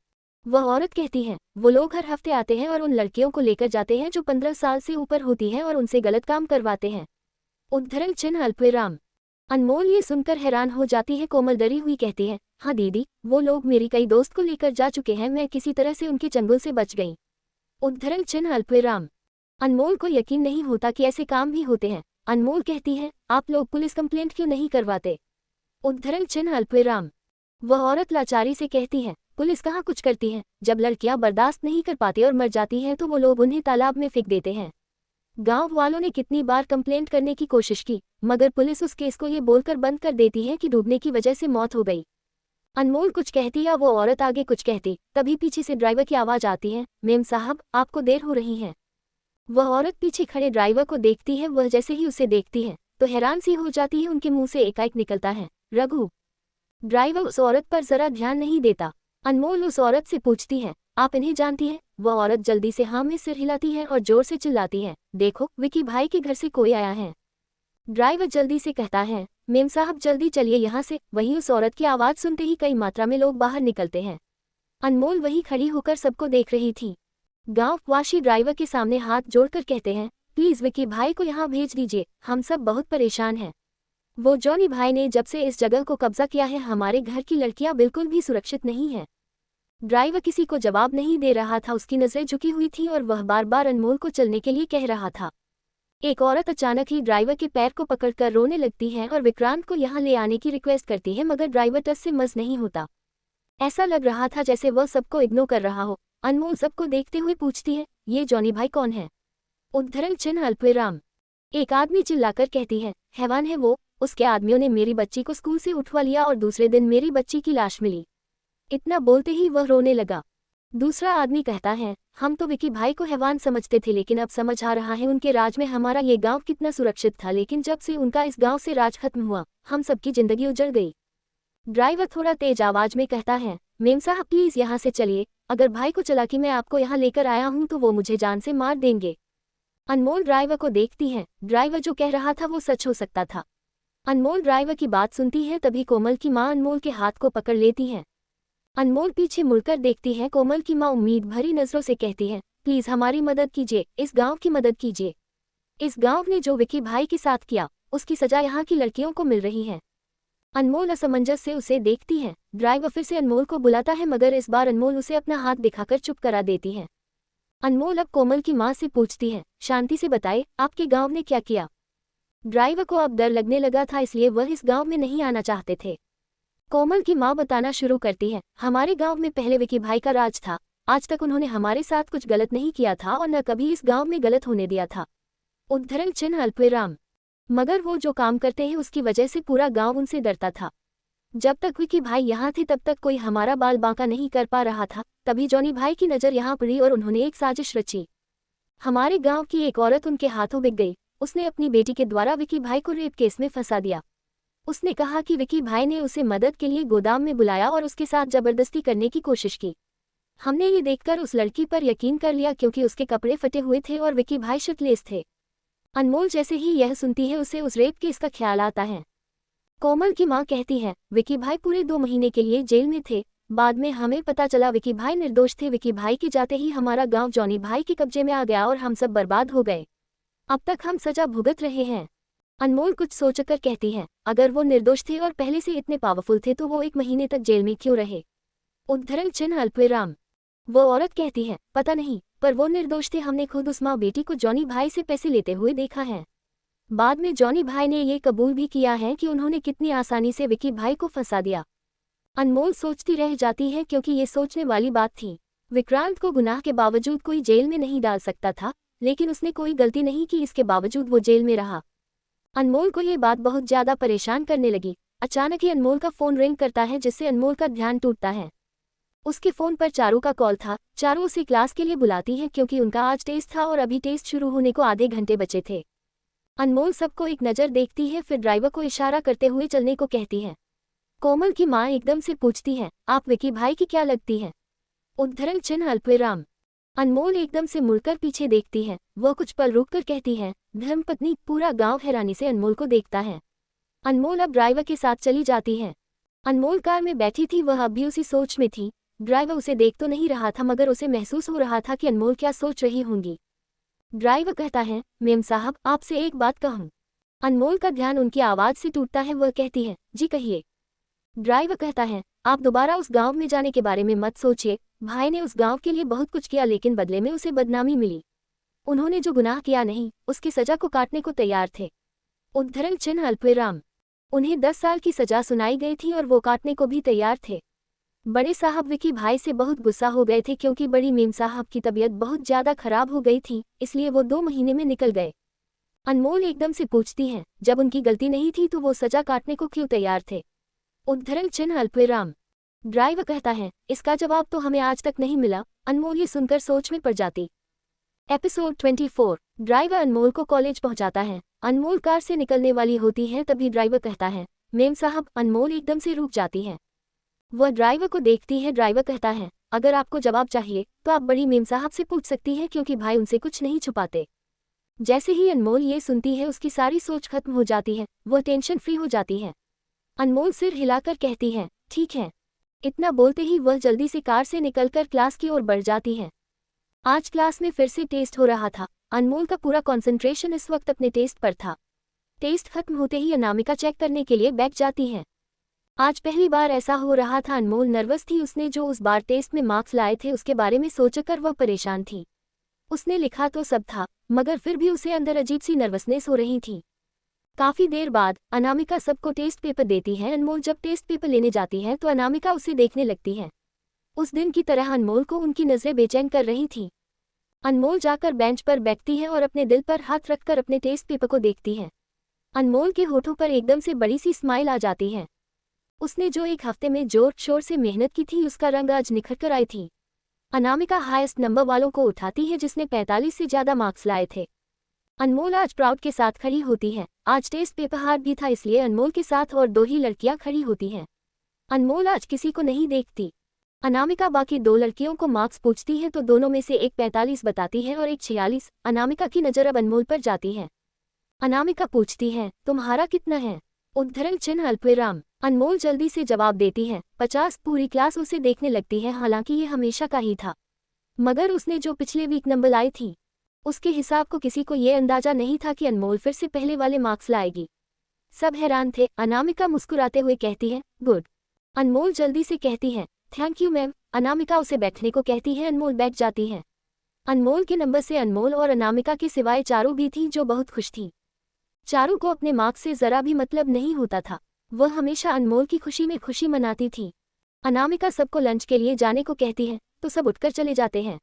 वह औरत कहती है, वो लोग हर हफ्ते आते हैं और उन लड़कियों को लेकर जाते हैं जो 15 साल से ऊपर होती हैं और उनसे गलत काम करवाते हैं। उद्धरण चिन्ह अल्पविराम। अनमोल ये सुनकर हैरान हो जाती है। कोमल डरी हुई कहती है, हाँ दीदी, वो लोग मेरी कई दोस्त को लेकर जा चुके हैं, मैं किसी तरह से उनके चंगुल से बच गई। उद्धरण चिन्ह अल्पविराम। अनमोल को यकीन नहीं होता कि ऐसे काम भी होते हैं। अनमोल कहती है, आप लोग पुलिस कंप्लेंट क्यों नहीं करवाते? उद्धरण चिन्ह अल्पविराम। वह औरत लाचारी से कहती है, पुलिस कहाँ कुछ करती है, जब लड़कियां बर्दाश्त नहीं कर पाती और मर जाती हैं तो वो लोग उन्हें तालाब में फेंक देते हैं। गांव वालों ने कितनी बार कंप्लेंट करने की कोशिश की, मगर पुलिस उस केस को ये बोलकर बंद कर देती है कि डूबने की वजह से मौत हो गई। अनमोल कुछ कहती या वो औरत आगे कुछ कहती, तभी पीछे से ड्राइवर की आवाज आती है, मेम साहब आपको देर हो रही है। वह औरत पीछे खड़े ड्राइवर को देखती है। वह जैसे ही उसे देखती है तो हैरान सी हो जाती है। उनके मुंह से एकाएक निकलता है, रघु। ड्राइवर उस औरत पर जरा ध्यान नहीं देता। अनमोल उस औरत से पूछती है, आप इन्हें जानती हैं? वह औरत जल्दी से हाँ में सिर हिलाती है और जोर से चिल्लाती है, देखो विकी भाई के घर से कोई आया है। ड्राइवर जल्दी से कहता है, मेम साहब जल्दी चलिए यहाँ से। वहीं उस औरत की आवाज़ सुनते ही कई मात्रा में लोग बाहर निकलते हैं। अनमोल वहीं खड़ी होकर सबको देख रही थी। गांव वासी ड्राइवर के सामने हाथ जोड़कर कहते हैं, प्लीज विकी भाई को यहाँ भेज दीजिए, हम सब बहुत परेशान हैं। वो जॉनी भाई ने जब से इस जगह को कब्जा किया है, हमारे घर की लड़कियां बिल्कुल भी सुरक्षित नहीं हैं। ड्राइवर किसी को जवाब नहीं दे रहा था, उसकी नजरें झुकी हुई थी और वह बार बार अनमोल को चलने के लिए कह रहा था। एक औरत अचानक ही ड्राइवर के पैर को पकड़कर रोने लगती है और विक्रांत को यहाँ ले आने की रिक्वेस्ट करती है, मगर ड्राइवर टस से मस नहीं होता। ऐसा लग रहा था जैसे वह सबको इग्नोर कर रहा हो। अनमोल सबको देखते हुए पूछती है, ये जॉनी भाई कौन है? उद्धरण चिन्ह अल्पविराम। एक आदमी चिल्लाकर कहती है, हैवान है वो, उसके आदमियों ने मेरी बच्ची को स्कूल से उठवा लिया और दूसरे दिन मेरी बच्ची की लाश मिली। इतना बोलते ही वह रोने लगा। दूसरा आदमी कहता है, हम तो विकी भाई को हैवान समझते थे, लेकिन अब समझ आ रहा है उनके राज में हमारा ये गांव कितना सुरक्षित था, लेकिन जब से उनका इस गांव से राज खत्म हुआ, हम सबकी जिंदगी उजड़ गई। ड्राइवर थोड़ा तेज आवाज में कहता है, मेम साहब प्लीज यहाँ से चलिए, अगर भाई को चला कि मैं आपको यहाँ लेकर आया हूँ तो वो मुझे जान से मार देंगे। अनमोल ड्राइवर को देखती है। ड्राइवर जो कह रहा था वो सच हो सकता था। अनमोल ड्राइवर की बात सुनती है, तभी कोमल की माँ अनमोल के हाथ को पकड़ लेती है। अनमोल पीछे मुड़कर देखती है। कोमल की माँ उम्मीद भरी नजरों से कहती है, प्लीज हमारी मदद कीजिए, इस गांव की मदद कीजिए। इस गांव ने जो विकी भाई के साथ किया, उसकी सजा यहाँ की लड़कियों को मिल रही है। अनमोल असमंजस से उसे देखती है। ड्राइवर फिर से अनमोल को बुलाता है, मगर इस बार अनमोल उसे अपना हाथ दिखाकर चुप करा देती है। अनमोल अब कोमल की माँ से पूछती है, शांति से बताए आपके गांव ने क्या किया? ड्राइवर को अब डर लगने लगा था, इसलिए वह इस गांव में नहीं आना चाहते थे। कोमल की माँ बताना शुरू करती है, हमारे गांव में पहले विकी भाई का राज था। आज तक उन्होंने हमारे साथ कुछ गलत नहीं किया था और न कभी इस गांव में गलत होने दिया था। उद्धरण चिन्ह अल्पविराम। मगर वो जो काम करते हैं उसकी वजह से पूरा गांव उनसे डरता था। जब तक विकी भाई यहाँ थे तब तक कोई हमारा बाल बांका नहीं कर पा रहा था। तभी जॉनी भाई की नज़र यहाँ पड़ी और उन्होंने एक साजिश रची। हमारे गांव की एक औरत उनके हाथों बिक गई। उसने अपनी बेटी के द्वारा विकी भाई को रेप केस में फंसा दिया। उसने कहा कि विकी भाई ने उसे मदद के लिए गोदाम में बुलाया और उसके साथ जबरदस्ती करने की कोशिश की। हमने ये देखकर उस लड़की पर यकीन कर लिया, क्योंकि उसके कपड़े फटे हुए थे और विकी भाई शर्टलेस थे। अनमोल जैसे ही यह सुनती है उसे उस रेप केस का ख्याल आता है। कोमल की माँ कहती है, विकी भाई पूरे 2 महीने के लिए जेल में थे। बाद में हमें पता चला विकी भाई निर्दोष थे। विकी भाई के जाते ही हमारा गांव जॉनी भाई के कब्जे में आ गया और हम सब बर्बाद हो गए। अब तक हम सजा भुगत रहे हैं। अनमोल कुछ सोचकर कहती है, अगर वो निर्दोष थे और पहले से इतने पावरफुल थे तो वो 1 महीने तक जेल में क्यों रहे? उद्धरण चिन्ह अल्पविराम। वो औरत कहती है, पता नहीं, पर वो निर्दोष थे, हमने खुद उस माँ बेटी को जॉनी भाई से पैसे लेते हुए देखा है। बाद में जॉनी भाई ने ये कबूल भी किया है कि उन्होंने कितनी आसानी से विकी भाई को फंसा दिया। अनमोल सोचती रह जाती है क्योंकि ये सोचने वाली बात थी। विक्रांत को गुनाह के बावजूद कोई जेल में नहीं डाल सकता था, लेकिन उसने कोई गलती नहीं की, इसके बावजूद वो जेल में रहा। अनमोल को ये बात बहुत ज्यादा परेशान करने लगी। अचानक ही अनमोल का फोन रिंग करता है, जिससे अनमोल का ध्यान टूटता है। उसके फोन पर चारू का कॉल था। चारू उसे क्लास के लिए बुलाती है क्योंकि उनका आज टेस्ट था और अभी टेस्ट शुरू होने को आधे घंटे बचे थे। अनमोल सबको एक नज़र देखती है, फिर ड्राइवर को इशारा करते हुए चलने को कहती है। कोमल की माँ एकदम से पूछती है, आप विकी भाई की क्या लगती है? उद्धरण चिन्ह अल्पविराम। अनमोल एकदम से मुड़कर पीछे देखती है। वह कुछ पल रुककर कहती है, धर्मपत्नी। पूरा गांव हैरानी से अनमोल को देखता है। अनमोल अब ड्राइवर के साथ चली जाती है। अनमोल कार में बैठी थी, वह अब भी उसी सोच में थी। ड्राइवर उसे देख तो नहीं रहा था, मगर उसे महसूस हो रहा था कि अनमोल क्या सोच रही होंगी। ड्राइवर कहता है, मेम साहब, आपसे एक बात कहूं। अनमोल का ध्यान उनकी आवाज़ से टूटता है। वह कहती है, जी कहिए। ड्राइवर कहता है, आप दोबारा उस गांव में जाने के बारे में मत सोचिए। भाई ने उस गांव के लिए बहुत कुछ किया, लेकिन बदले में उसे बदनामी मिली। उन्होंने जो गुनाह किया नहीं, उसकी सजा को काटने को तैयार थे। उद्धरण चिन्ह अल्पविराम। उन्हें 10 साल की सजा सुनाई गई थी और वो काटने को भी तैयार थे। बड़े साहब विकी भाई से बहुत गुस्सा हो गए थे क्योंकि बड़ी मेम साहब की तबीयत बहुत ज्यादा खराब हो गई थी, इसलिए वो 2 महीने में निकल गए। अनमोल एकदम से पूछती है, जब उनकी गलती नहीं थी तो वो सजा काटने को क्यों तैयार थे? उद्धरण चिन्ह अल्पविराम। ड्राइवर कहता है, इसका जवाब तो हमें आज तक नहीं मिला। अनमोल ये सुनकर सोच में पड़ जाती। एपिसोड 24। ड्राइवर अनमोल को कॉलेज पहुंचाता है। अनमोल कार से निकलने वाली होती है, तभी ड्राइवर कहता है, मेम साहब। अनमोल एकदम से रुक जाती है। वह ड्राइवर को देखती है। ड्राइवर कहता है, अगर आपको जवाब चाहिए तो आप बड़ी मेम साहब से पूछ सकती हैं, क्योंकि भाई उनसे कुछ नहीं छुपाते। जैसे ही अनमोल ये सुनती है, उसकी सारी सोच खत्म हो जाती है। वह टेंशन फ्री हो जाती है। अनमोल सिर हिलाकर कहती है, ठीक है। इतना बोलते ही वह जल्दी से कार से निकलकर क्लास की ओर बढ़ जाती है। आज क्लास में फिर से टेस्ट हो रहा था। अनमोल का पूरा कंसंट्रेशन इस वक्त अपने टेस्ट पर था। टेस्ट खत्म होते ही अनामिका चेक करने के लिए बैठ जाती है। आज पहली बार ऐसा हो रहा था। अनमोल नर्वस थी। उसने जो उस बार टेस्ट में मार्क्स लाए थे उसके बारे में सोचकर वह परेशान थी। उसने लिखा तो सब था, मगर फिर भी उसे अंदर अजीब सी नर्वसनेस हो रही थी। काफी देर बाद अनामिका सबको टेस्ट पेपर देती है। अनमोल जब टेस्ट पेपर लेने जाती है तो अनामिका उसे देखने लगती है। उस दिन की तरह अनमोल को उनकी नजरें बेचैन कर रही थी। अनमोल जाकर बेंच पर बैठती है और अपने दिल पर हाथ रखकर अपने टेस्ट पेपर को देखती है। अनमोल के होठों पर एकदम से बड़ी सी स्माइल आ जाती है। उसने जो एक हफ्ते में जोर शोर से मेहनत की थी, उसका रंग आज निखर कर आई थी। अनामिका हाईएस्ट नंबर वालों को उठाती है, जिसने 45 से ज्यादा मार्क्स लाए थे। अनमोल आज प्राउड के साथ खड़ी होती है। आज टेस्ट पेपर हार्ड भी था, इसलिए अनमोल के साथ और 2 ही लड़कियां खड़ी होती हैं। अनमोल आज किसी को नहीं देखती। अनामिका बाकी 2 लड़कियों को मार्क्स पूछती है तो दोनों में से एक 45 बताती है और एक 46। अनामिका की नज़र अब अनमोल पर जाती है। अनामिका पूछती है, तुम्हारा कितना है? उद्धरण चिन्ह अल्पविराम। अनमोल जल्दी से जवाब देती है, 50। पूरी क्लास उसे देखने लगती है। हालांकि ये हमेशा का ही था, मगर उसने जो पिछले वीक नंबर लाई थी, उसके हिसाब को किसी को ये अंदाजा नहीं था कि अनमोल फिर से पहले वाले मार्क्स लाएगी। सब हैरान थे। अनामिका मुस्कुराते हुए कहती है, गुड। अनमोल जल्दी से कहती है, थैंक यू मैम। अनामिका उसे बैठने को कहती है। अनमोल बैठ जाती है। अनमोल के नंबर से अनमोल और अनामिका के सिवाय चारू भी थी, जो बहुत खुश थी। चारू को अपने मार्क्स से जरा भी मतलब नहीं होता था। वह हमेशा अनमोल की खुशी में खुशी मनाती थी। अनामिका सबको लंच के लिए जाने को कहती है तो सब उठकर चले जाते हैं।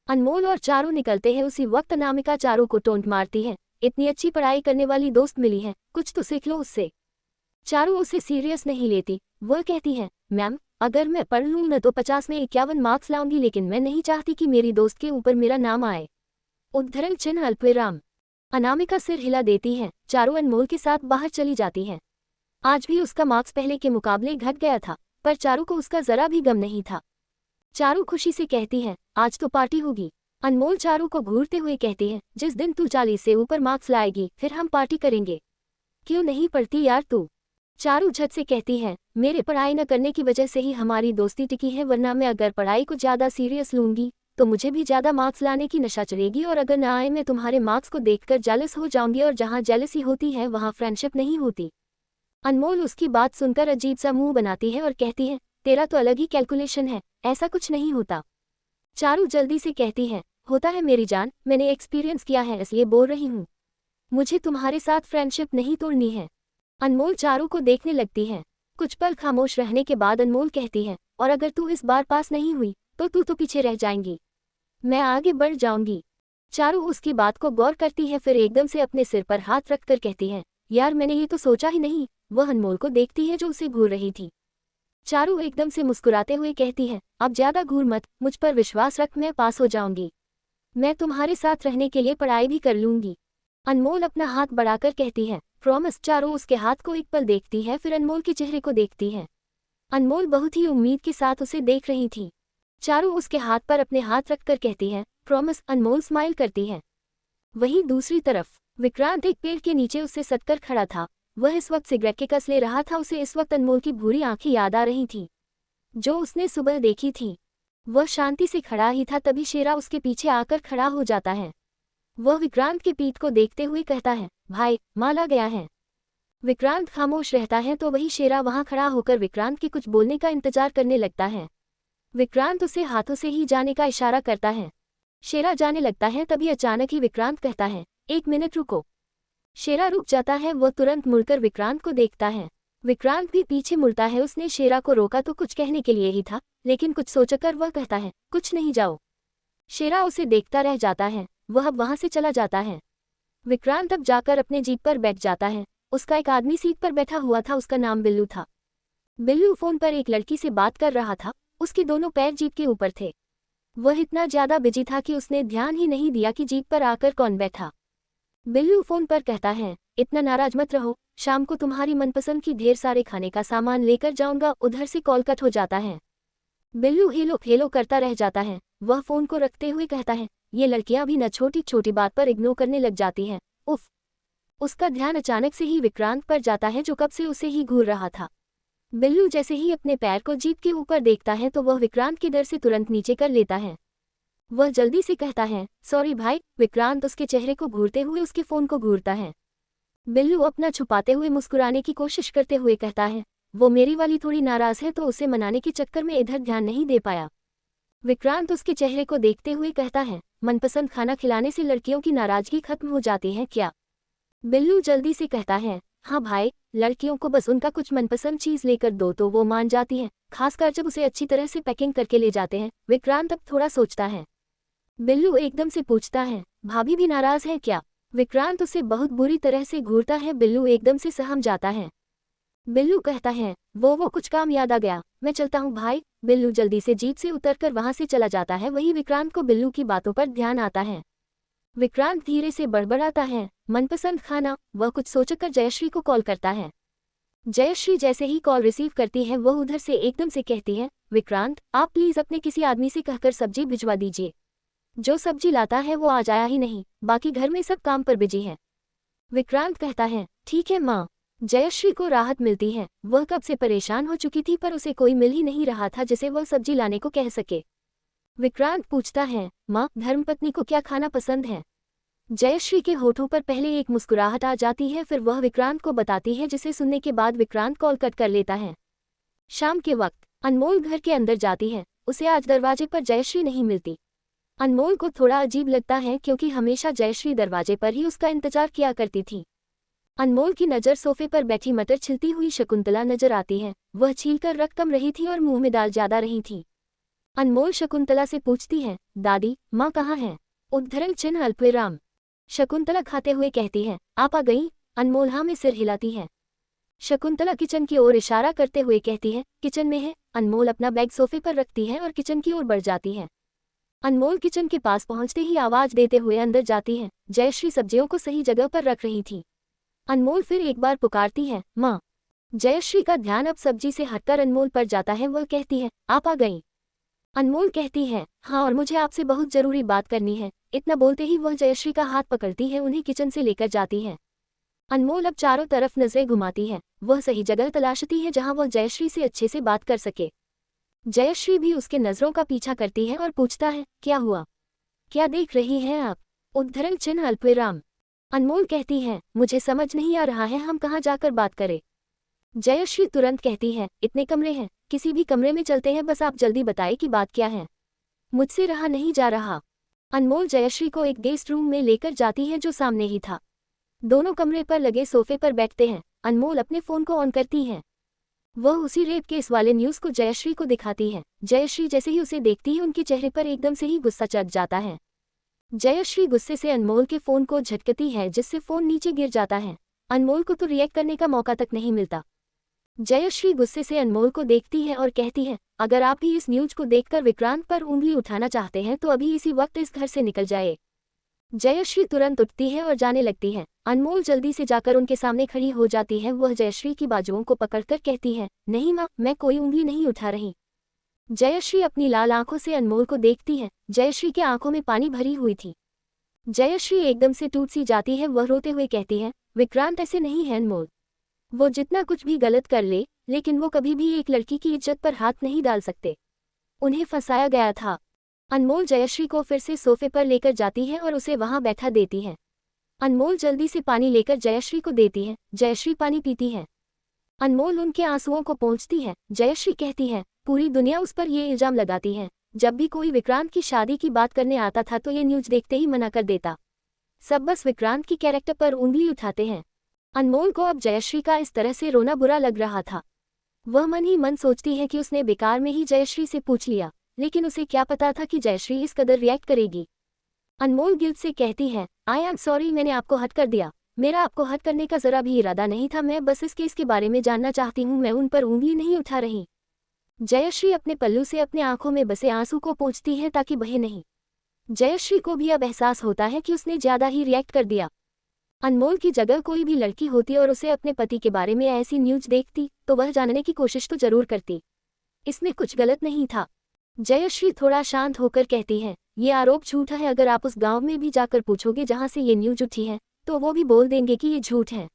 अनमोल और चारू निकलते हैं। उसी वक्त अनामिका चारू को टोंट मारती है, इतनी अच्छी पढ़ाई करने वाली दोस्त मिली है, कुछ तो सीख लो उससे। चारू उसे सीरियस नहीं लेती। वह कहती है, मैम, अगर मैं पढ़ लूँ न तो 50 में 51 मार्क्स लाऊंगी, लेकिन मैं नहीं चाहती कि मेरी दोस्त के ऊपर मेरा नाम आए। उद्धरण चिन्ह अल्पविराम। अनामिका सिर हिला देती है। चारू अनमोल के साथ बाहर चली जाती है। आज भी उसका मार्क्स पहले के मुकाबले घट गया था, पर चारू को उसका जरा भी गम नहीं था। चारू खुशी से कहती है, आज तो पार्टी होगी। अनमोल चारू को घूरते हुए कहती है, जिस दिन तू 40 से ऊपर मार्क्स लाएगी फिर हम पार्टी करेंगे। क्यों नहीं पढ़ती यार तू? चारू झट से कहती है, मेरे पढ़ाई न करने की वजह से ही हमारी दोस्ती टिकी है, वरना मैं अगर पढ़ाई को ज़्यादा सीरियस लूंगी तो मुझे भी ज़्यादा मार्क्स लाने की नशा चढ़ेगी, और अगर न आए मैं तुम्हारे मार्क्स को देखकर जेलस हो जाऊंगी, और जहाँ जेलसी होती है वहाँ फ्रेंडशिप नहीं होती। अनमोल उसकी बात सुनकर अजीब सा मुंह बनाती है और कहती है, तेरा तो अलग ही कैलकुलेशन है, ऐसा कुछ नहीं होता। चारू जल्दी से कहती है, होता है मेरी जान, मैंने एक्सपीरियंस किया है इसलिए बोल रही हूँ। मुझे तुम्हारे साथ फ्रेंडशिप नहीं तोड़नी है। अनमोल चारू को देखने लगती है। कुछ पल खामोश रहने के बाद अनमोल कहती है, और अगर तू इस बार पास नहीं हुई तो तू तो पीछे रह जाएंगी, मैं आगे बढ़ जाऊंगी। चारू उसकी बात को गौर करती है, फिर एकदम से अपने सिर पर हाथ रखकर कहती है, यार मैंने ये तो सोचा ही नहीं। वह अनमोल को देखती है जो उसे घूर रही थी। चारू एकदम से मुस्कुराते हुए कहती है, अब ज्यादा घूर मत, मुझ पर विश्वास रख, मैं पास हो जाऊंगी। मैं तुम्हारे साथ रहने के लिए पढ़ाई भी कर लूंगी। अनमोल अपना हाथ बढ़ाकर कहती है, प्रॉमिस। चारू उसके हाथ को एक पल देखती है, फिर अनमोल के चेहरे को देखती है। अनमोल बहुत ही उम्मीद के साथ उसे देख रही थी। चारू उसके हाथ पर अपने हाथ रखकर कहती है, प्रॉमिस। अनमोल स्माइल करती है। वहीं दूसरी तरफ विक्रांत एक पेड़ के नीचे उससे सटकर खड़ा था। वह इस वक्त सिगरेट के कस ले रहा था। उसे इस वक्त अनमोल की भूरी आंखें याद आ रही थीं, जो उसने सुबह देखी थी। वह शांति से खड़ा ही था, तभी शेरा उसके पीछे आकर खड़ा हो जाता है। वह विक्रांत के पीठ को देखते हुए कहता है, भाई माला गया है। विक्रांत खामोश रहता है तो वही शेरा वहां खड़ा होकर विक्रांत के कुछ बोलने का इंतजार करने लगता है। विक्रांत उसे हाथों से ही जाने का इशारा करता है। शेरा जाने लगता है, तभी अचानक ही विक्रांत कहता है, एक मिनट रुको। शेरा रुक जाता है। वह तुरंत मुड़कर विक्रांत को देखता है। विक्रांत भी पीछे मुड़ता है। उसने शेरा को रोका तो कुछ कहने के लिए ही था, लेकिन कुछ सोचकर वह कहता है, कुछ नहीं, जाओ। शेरा उसे देखता रह जाता है। वह अब वहां से चला जाता है। विक्रांत अब जाकर अपने जीप पर बैठ जाता है। उसका एक आदमी सीट पर बैठा हुआ था, उसका नाम बिल्लू था। बिल्लू फोन पर एक लड़की से बात कर रहा था। उसके दोनों पैर जीप के ऊपर थे। वह इतना ज्यादा बिजी था कि उसने ध्यान ही नहीं दिया कि जीप पर आकर कौन बैठा। बिल्लू फोन पर कहता है, इतना नाराज मत रहो, शाम को तुम्हारी मनपसंद की ढेर सारे खाने का सामान लेकर जाऊंगा। उधर से कॉल कट हो जाता है। बिल्लू हेलो हेलो करता रह जाता है। वह फोन को रखते हुए कहता है, ये लड़कियां भी न छोटी छोटी बात पर इग्नोर करने लग जाती हैं, उफ। उसका ध्यान अचानक से ही विक्रांत पर जाता है, जो कब से उसे ही घूर रहा था। बिल्लू जैसे ही अपने पैर को जीप के ऊपर देखता है तो वह विक्रांत के डर से तुरंत नीचे कर लेता है। वह जल्दी से कहता है, सॉरी भाई। विक्रांत उसके चेहरे को घूरते हुए उसके फोन को घूरता है। बिल्लू अपना छुपाते हुए मुस्कुराने की कोशिश करते हुए कहता है, वो मेरी वाली थोड़ी नाराज है तो उसे मनाने के चक्कर में इधर ध्यान नहीं दे पाया। विक्रांत उसके चेहरे को देखते हुए कहता है, मनपसंद खाना खिलाने से लड़कियों की नाराजगी खत्म हो जाती है क्या? बिल्लू जल्दी से कहता है, हाँ भाई, लड़कियों को बस उनका कुछ मनपसंद चीज लेकर दो तो वो मान जाती हैं, खासकर जब उसे अच्छी तरह से पैकिंग करके ले जाते हैं। विक्रांत अब थोड़ा सोचता है। बिल्लू एकदम से पूछता है, भाभी भी नाराज है क्या? विक्रांत उसे बहुत बुरी तरह से घूरता है। बिल्लू एकदम से सहम जाता है। बिल्लू कहता है, वो कुछ काम याद आ गया, मैं चलता हूँ भाई। बिल्लू जल्दी से जीप से उतरकर वहां से चला जाता है। वही विक्रांत को बिल्लू की बातों पर ध्यान आता है। विक्रांत धीरे से बड़बड़ाता है, मनपसंद खाना। वह कुछ सोचकर जयश्री को कॉल करता है। जयश्री जैसे ही कॉल रिसीव करती है, वह उधर से एकदम से कहती है, विक्रांत आप प्लीज अपने किसी आदमी से कहकर सब्जी भिजवा दीजिए। जो सब्जी लाता है वो आज आया ही नहीं, बाकी घर में सब काम पर बिजी है। विक्रांत कहता है, ठीक है माँ। जयश्री को राहत मिलती है। वह कब से परेशान हो चुकी थी, पर उसे कोई मिल ही नहीं रहा था जिसे वह सब्जी लाने को कह सके। विक्रांत पूछता है, माँ धर्मपत्नी को क्या खाना पसंद है? जयश्री के होठों पर पहले एक मुस्कुराहट आ जाती है, फिर वह विक्रांत को बताती है, जिसे सुनने के बाद विक्रांत कॉल कट कर लेता है। शाम के वक्त अनमोल घर के अंदर जाती है। उसे आज दरवाजे पर जयश्री नहीं मिलती। अनमोल को थोड़ा अजीब लगता है, क्योंकि हमेशा जयश्री दरवाजे पर ही उसका इंतजार किया करती थी। अनमोल की नज़र सोफे पर बैठी मटर छिलती हुई शकुंतला नजर आती है। वह छीलकर रख कम रही थी और मुंह में दाल ज्यादा रही थी। अनमोल शकुंतला से पूछती है, दादी माँ कहाँ है? उद्धरण चिन्ह अल्पविराम। शकुंतला खाते हुए कहती है, आप आ गई? अनमोल हाँ में सिर हिलाती है। शकुंतला किचन की ओर इशारा करते हुए कहती है, किचन में है। अनमोल अपना बैग सोफे पर रखती है और किचन की ओर बढ़ जाती है। अनमोल किचन के पास पहुंचते ही आवाज देते हुए अंदर जाती है। जयश्री सब्जियों को सही जगह पर रख रही थी। अनमोल फिर एक बार पुकारती है, माँ। जयश्री का ध्यान अब सब्जी से हटकर अनमोल पर जाता है। वह कहती है, आप आ गई? अनमोल कहती है, हाँ, और मुझे आपसे बहुत जरूरी बात करनी है। इतना बोलते ही वह जयश्री का हाथ पकड़ती है, उन्हें किचन से लेकर जाती है। अनमोल अब चारों तरफ नजरें घुमाती है। वह सही जगह तलाशती है जहां वह जयश्री से अच्छे से बात कर सके। जयश्री भी उसके नजरों का पीछा करती है और पूछता है, क्या हुआ? क्या देख रही हैं आप? उद्धरण चिन्ह अल्पविराम। अनमोल कहती है, मुझे समझ नहीं आ रहा है, हम कहाँ जाकर बात करें? जयश्री तुरंत कहती है, इतने कमरे हैं, किसी भी कमरे में चलते हैं, बस आप जल्दी बताएं कि बात क्या है। मुझसे रहा नहीं जा रहा। अनमोल जयश्री को एक गेस्ट रूम में लेकर जाती है जो सामने ही था। दोनों कमरे पर लगे सोफे पर बैठते हैं। अनमोल अपने फ़ोन को ऑन करती है। वह उसी रेप केस वाले न्यूज़ को जयश्री को दिखाती है। जयश्री जैसे ही उसे देखती है उनके चेहरे पर एकदम से ही गुस्सा चढ़ जाता है। जयश्री गुस्से से अनमोल के फ़ोन को झटकती है जिससे फ़ोन नीचे गिर जाता है। अनमोल को तो रिएक्ट करने का मौका तक नहीं मिलता। जयश्री गुस्से से अनमोल को देखती है और कहती है, अगर आप भी इस न्यूज़ को देखकर विक्रांत पर उंगली उठाना चाहते हैं तो अभी इसी वक्त इस घर से निकल जाए। जयश्री तुरंत उठती है और जाने लगती है। अनमोल जल्दी से जाकर उनके सामने खड़ी हो जाती है। वह जयश्री की बाजुओं को पकड़कर कहती है, नहीं माँ, मैं कोई उंगली नहीं उठा रही। जयश्री अपनी लाल आंखों से अनमोल को देखती है। जयश्री के आंखों में पानी भरी हुई थी। जयश्री एकदम से टूट सी जाती है। वह रोते हुए कहती है, विक्रांत ऐसे नहीं है अनमोल। वो जितना कुछ भी गलत कर ले, लेकिन वो कभी भी एक लड़की की इज्जत पर हाथ नहीं डाल सकते। उन्हें फंसाया गया था। अनमोल जयश्री को फिर से सोफे पर लेकर जाती है और उसे वहां बैठा देती है। अनमोल जल्दी से पानी लेकर जयश्री को देती है। जयश्री पानी पीती है। अनमोल उनके आंसुओं को पोंछती है। जयश्री कहती है, पूरी दुनिया उस पर ये इल्जाम लगाती है। जब भी कोई विक्रांत की शादी की बात करने आता था तो ये न्यूज़ देखते ही मना कर देता। सब बस विक्रांत की कैरेक्टर पर उंगली उठाते हैं। अनमोल को अब जयश्री का इस तरह से रोना बुरा लग रहा था। वह मन ही मन सोचती है कि उसने बेकार में ही जयश्री से पूछ लिया, लेकिन उसे क्या पता था कि जयश्री इस कदर रिएक्ट करेगी। अनमोल गिल्ट से कहती है, आई एम सॉरी, मैंने आपको हर्ट कर दिया। मेरा आपको हर्ट करने का जरा भी इरादा नहीं था। मैं बस इस केस के बारे में जानना चाहती हूँ। मैं उन पर उंगली नहीं उठा रही। जयश्री अपने पल्लू से अपने आंखों में बसे आंसू को पोंछती है ताकि बहे नहीं। जयश्री को भी अब एहसास होता है कि उसने ज्यादा ही रिएक्ट कर दिया। अनमोल की जगह कोई भी लड़की होती और उसे अपने पति के बारे में ऐसी न्यूज़ देखती तो वह जानने की कोशिश तो जरूर करती। इसमें कुछ गलत नहीं था। जयश्री थोड़ा शांत होकर कहती है, ये आरोप झूठा है। अगर आप उस गांव में भी जाकर पूछोगे जहां से ये न्यूज़ उठी है तो वो भी बोल देंगे कि ये झूठ है।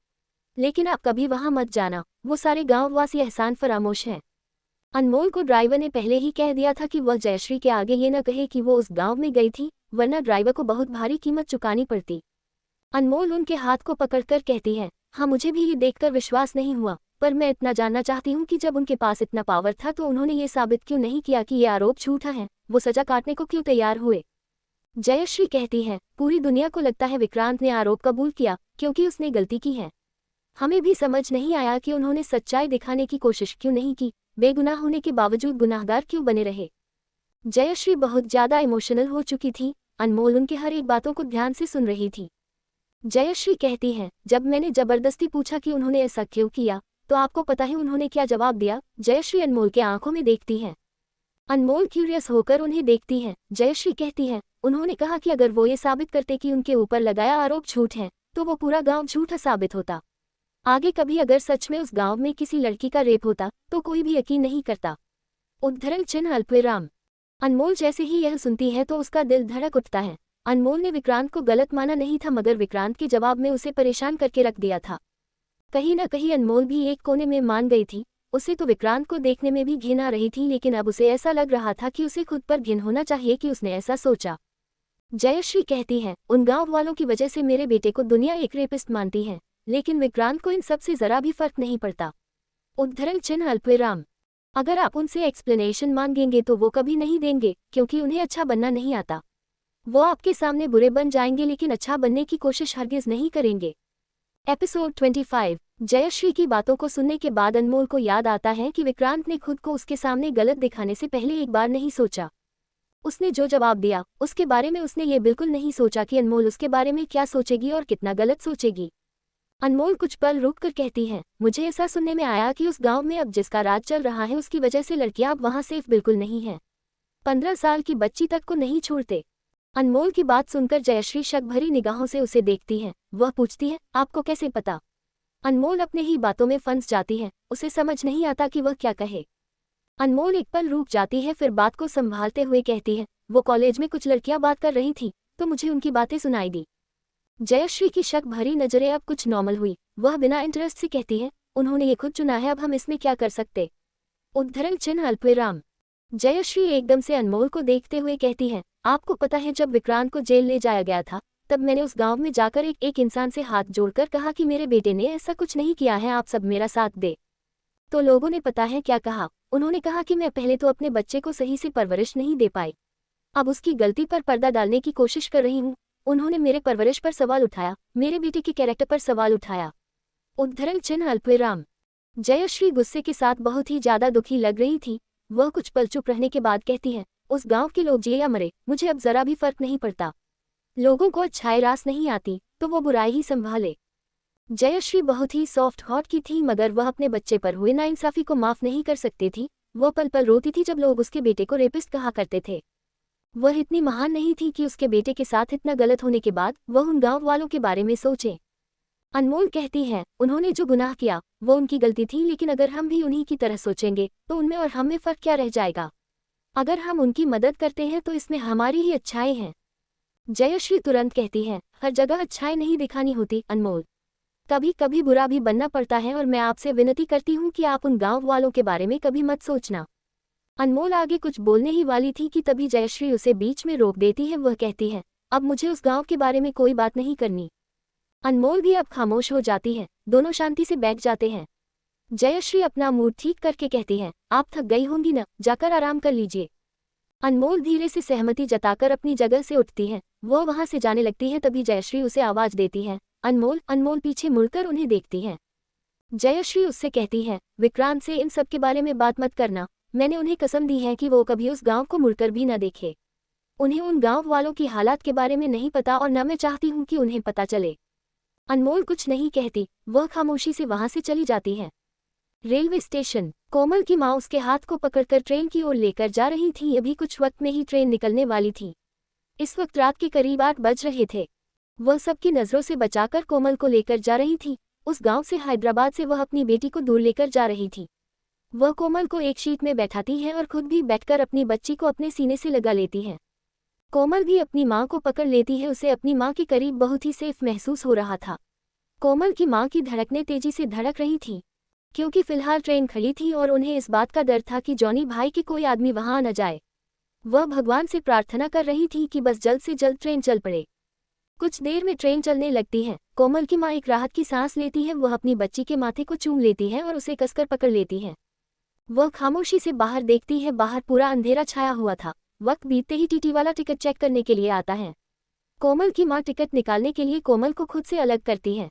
लेकिन आप कभी वहां मत जाना, वो सारे गांववासी एहसान फरामोश हैं। अनमोल को ड्राइवर ने पहले ही कह दिया था कि वह जयश्री के आगे ये न कहे कि वो उस गांव में गई थी, वरना ड्राइवर को बहुत भारी कीमत चुकानी पड़ती। अनमोल उनके हाथ को पकड़कर कहती है, हाँ, मुझे भी ये देखकर विश्वास नहीं हुआ, पर मैं इतना जानना चाहती हूँ कि जब उनके पास इतना पावर था तो उन्होंने ये साबित क्यों नहीं किया कि ये आरोप झूठा है। वो सजा काटने को क्यों तैयार हुए। जयश्री कहती है, पूरी दुनिया को लगता है विक्रांत ने आरोप कबूल किया क्योंकि उसने गलती की है। हमें भी समझ नहीं आया कि उन्होंने सच्चाई दिखाने की कोशिश क्यों नहीं की। बेगुनाह होने के बावजूद गुनाहगार क्यों बने रहे। जयश्री बहुत ज्यादा इमोशनल हो चुकी थी। अनमोल उनके हर एक बातों को ध्यान से सुन रही थी। जयश्री कहती है, जब मैंने जबरदस्ती पूछा कि उन्होंने ऐसा क्यों किया तो आपको पता है उन्होंने क्या जवाब दिया। जयश्री अनमोल के आंखों में देखती है। अनमोल क्यूरियस होकर उन्हें देखती है। जयश्री कहती है, उन्होंने कहा कि अगर वो ये साबित करते कि उनके ऊपर लगाया आरोप झूठ है तो वो पूरा गांव झूठा साबित होता। आगे कभी अगर सच में उस गांव में किसी लड़की का रेप होता तो कोई भी यकीन नहीं करता। उद्धरण चिन्ह अल्पविराम। अनमोल जैसे ही यह सुनती है तो उसका दिल धड़क उठता है। अनमोल ने विक्रांत को गलत माना नहीं था, मगर विक्रांत के जवाब में उसे परेशान करके रख दिया था। कहीं न कहीं अनमोल भी एक कोने में मान गई थी। उसे तो विक्रांत को देखने में भी घिन आ रही थी, लेकिन अब उसे ऐसा लग रहा था कि उसे खुद पर घिन होना चाहिए कि उसने ऐसा सोचा। जयश्री कहती है, उन गांव वालों की वजह से मेरे बेटे को दुनिया एक रेपिस्ट मानती है, लेकिन विक्रांत को इन सब से जरा भी फर्क नहीं पड़ता। उद्धरण चिन्ह अल्पविराम। अगर आप उनसे एक्सप्लेनेशन मांगेंगे तो वो कभी नहीं देंगे, क्योंकि उन्हें अच्छा बनना नहीं आता। वो आपके सामने बुरे बन जाएंगे लेकिन अच्छा बनने की कोशिश हरगिज नहीं करेंगे। एपिसोड 25। जयश्री की बातों को सुनने के बाद अनमोल को याद आता है कि विक्रांत ने खुद को उसके सामने गलत दिखाने से पहले एक बार नहीं सोचा। उसने जो जवाब दिया उसके बारे में उसने ये बिल्कुल नहीं सोचा कि अनमोल उसके बारे में क्या सोचेगी और कितना गलत सोचेगी। अनमोल कुछ पल रुक कर कहती है, मुझे ऐसा सुनने में आया कि उस गांव में अब जिसका राज चल रहा है उसकी वजह से लड़कियां अब वहां सेफ बिल्कुल नहीं हैं। 15 साल की बच्ची तक को नहीं छोड़ते। अनमोल की बात सुनकर जयश्री शक भरी निगाहों से उसे देखती है। वह पूछती है, आपको कैसे पता। अनमोल अपने ही बातों में फंस जाती है। उसे समझ नहीं आता कि वह क्या कहे। अनमोल एक पल रुक जाती है, फिर बात को संभालते हुए कहती है, वो कॉलेज में कुछ लड़कियां बात कर रही थी तो मुझे उनकी बातें सुनाई दी। जयश्री की शक भरी नजरें अब कुछ नॉर्मल हुई। वह बिना इंटरेस्ट से कहती है, उन्होंने ये खुद चुना है, अब हम इसमें क्या कर सकते। उद्धरण चिन्ह अल्पविराम। जयश्री एकदम से अनमोल को देखते हुए कहती है, आपको पता है जब विक्रांत को जेल ले जाया गया था तब मैंने उस गांव में जाकर एक इंसान से हाथ जोड़कर कहा कि मेरे बेटे ने ऐसा कुछ नहीं किया है, आप सब मेरा साथ दे। तो लोगों ने पता है क्या कहा। उन्होंने कहा कि मैं पहले तो अपने बच्चे को सही से परवरिश नहीं दे पाई, अब उसकी गलती पर पर्दा डालने की कोशिश कर रही हूँ। उन्होंने मेरे परवरिश पर सवाल उठाया, मेरे बेटे के कैरेक्टर पर सवाल उठाया। उद्धरण चिन्ह अल्पविराम। जयश्री गुस्से के साथ बहुत ही ज्यादा दुखी लग रही थी। वह कुछ पल चुप रहने के बाद कहती है, उस गांव के लोग जिए या मरे मुझे अब जरा भी फर्क नहीं पड़ता। लोगों को अच्छाई रास नहीं आती तो वो बुराई ही संभाले। जयश्री बहुत ही सॉफ्ट हॉट की थी, मगर वह अपने बच्चे पर हुए नाइंसाफी को माफ नहीं कर सकती थी। वह पल पल रोती थी जब लोग उसके बेटे को रेपिस्ट कहा करते थे। वह इतनी महान नहीं थी कि उसके बेटे के साथ इतना गलत होने के बाद वह उन गांव वालों के बारे में सोचे। अनमोल कहती है, उन्होंने जो गुनाह किया वो उनकी गलती थी, लेकिन अगर हम भी उन्हीं की तरह सोचेंगे तो उनमें और हम में फर्क क्या रह जाएगा। अगर हम उनकी मदद करते हैं तो इसमें हमारी ही अच्छाई है। जयश्री तुरंत कहती है, हर जगह अच्छाई नहीं दिखानी होती अनमोल, कभी कभी बुरा भी बनना पड़ता है, और मैं आपसे विनती करती हूँ कि आप उन गांव वालों के बारे में कभी मत सोचना। अनमोल आगे कुछ बोलने ही वाली थी कि तभी जयश्री उसे बीच में रोक देती है। वह कहती है, अब मुझे उस गांव के बारे में कोई बात नहीं करनी। अनमोल भी अब खामोश हो जाती है। दोनों शांति से बैठ जाते हैं। जयश्री अपना मूड ठीक करके कहती है, आप थक गई होंगी ना, जाकर आराम कर लीजिए। अनमोल धीरे से सहमति जताकर अपनी जगह से उठती है। वह वहां से जाने लगती है, तभी जयश्री उसे आवाज देती है, अनमोल। अनमोल पीछे मुड़कर उन्हें देखती है। जयश्री उससे कहती है, विक्रांत से इन सब के बारे में बात मत करना। मैंने उन्हें कसम दी है कि वो कभी उस गांव को मुड़कर भी न देखे। उन्हें उन गांव वालों की हालात के बारे में नहीं पता, और न मैं चाहती हूँ कि उन्हें पता चले। अनमोल कुछ नहीं कहती, वह खामोशी से वहां से चली जाती है। Railway station. कोमल की माँ उसके हाथ को पकड़कर ट्रेन की ओर लेकर जा रही थी। अभी कुछ वक्त में ही ट्रेन निकलने वाली थी। इस वक्त रात के करीब 8 बज रहे थे। वह सबकी नजरों से बचाकर कोमल को लेकर जा रही थी। उस गांव से, हैदराबाद से, वह अपनी बेटी को दूर लेकर जा रही थी। वह कोमल को एक शीट में बैठाती है और खुद भी बैठकर अपनी बच्ची को अपने सीने से लगा लेती है। कोमल भी अपनी माँ को पकड़ लेती है। उसे अपनी माँ के करीब बहुत ही सेफ महसूस हो रहा था। कोमल की माँ की धड़कनें तेजी से धड़क रही थीं, क्योंकि फिलहाल ट्रेन खड़ी थी और उन्हें इस बात का डर था कि जॉनी भाई के कोई आदमी वहां न जाए। वह भगवान से प्रार्थना कर रही थी कि बस जल्द से जल्द ट्रेन चल पड़े। कुछ देर में ट्रेन चलने लगती है। कोमल की माँ एक राहत की सांस लेती है। वह अपनी बच्ची के माथे को चूम लेती है और उसे कसकर पकड़ लेती है। वह खामोशी से बाहर देखती है। बाहर पूरा अंधेरा छाया हुआ था। वक्त बीतते ही टीटी वाला टिकट चेक करने के लिए आता है। कोमल की माँ टिकट निकालने के लिए कोमल को खुद से अलग करती है।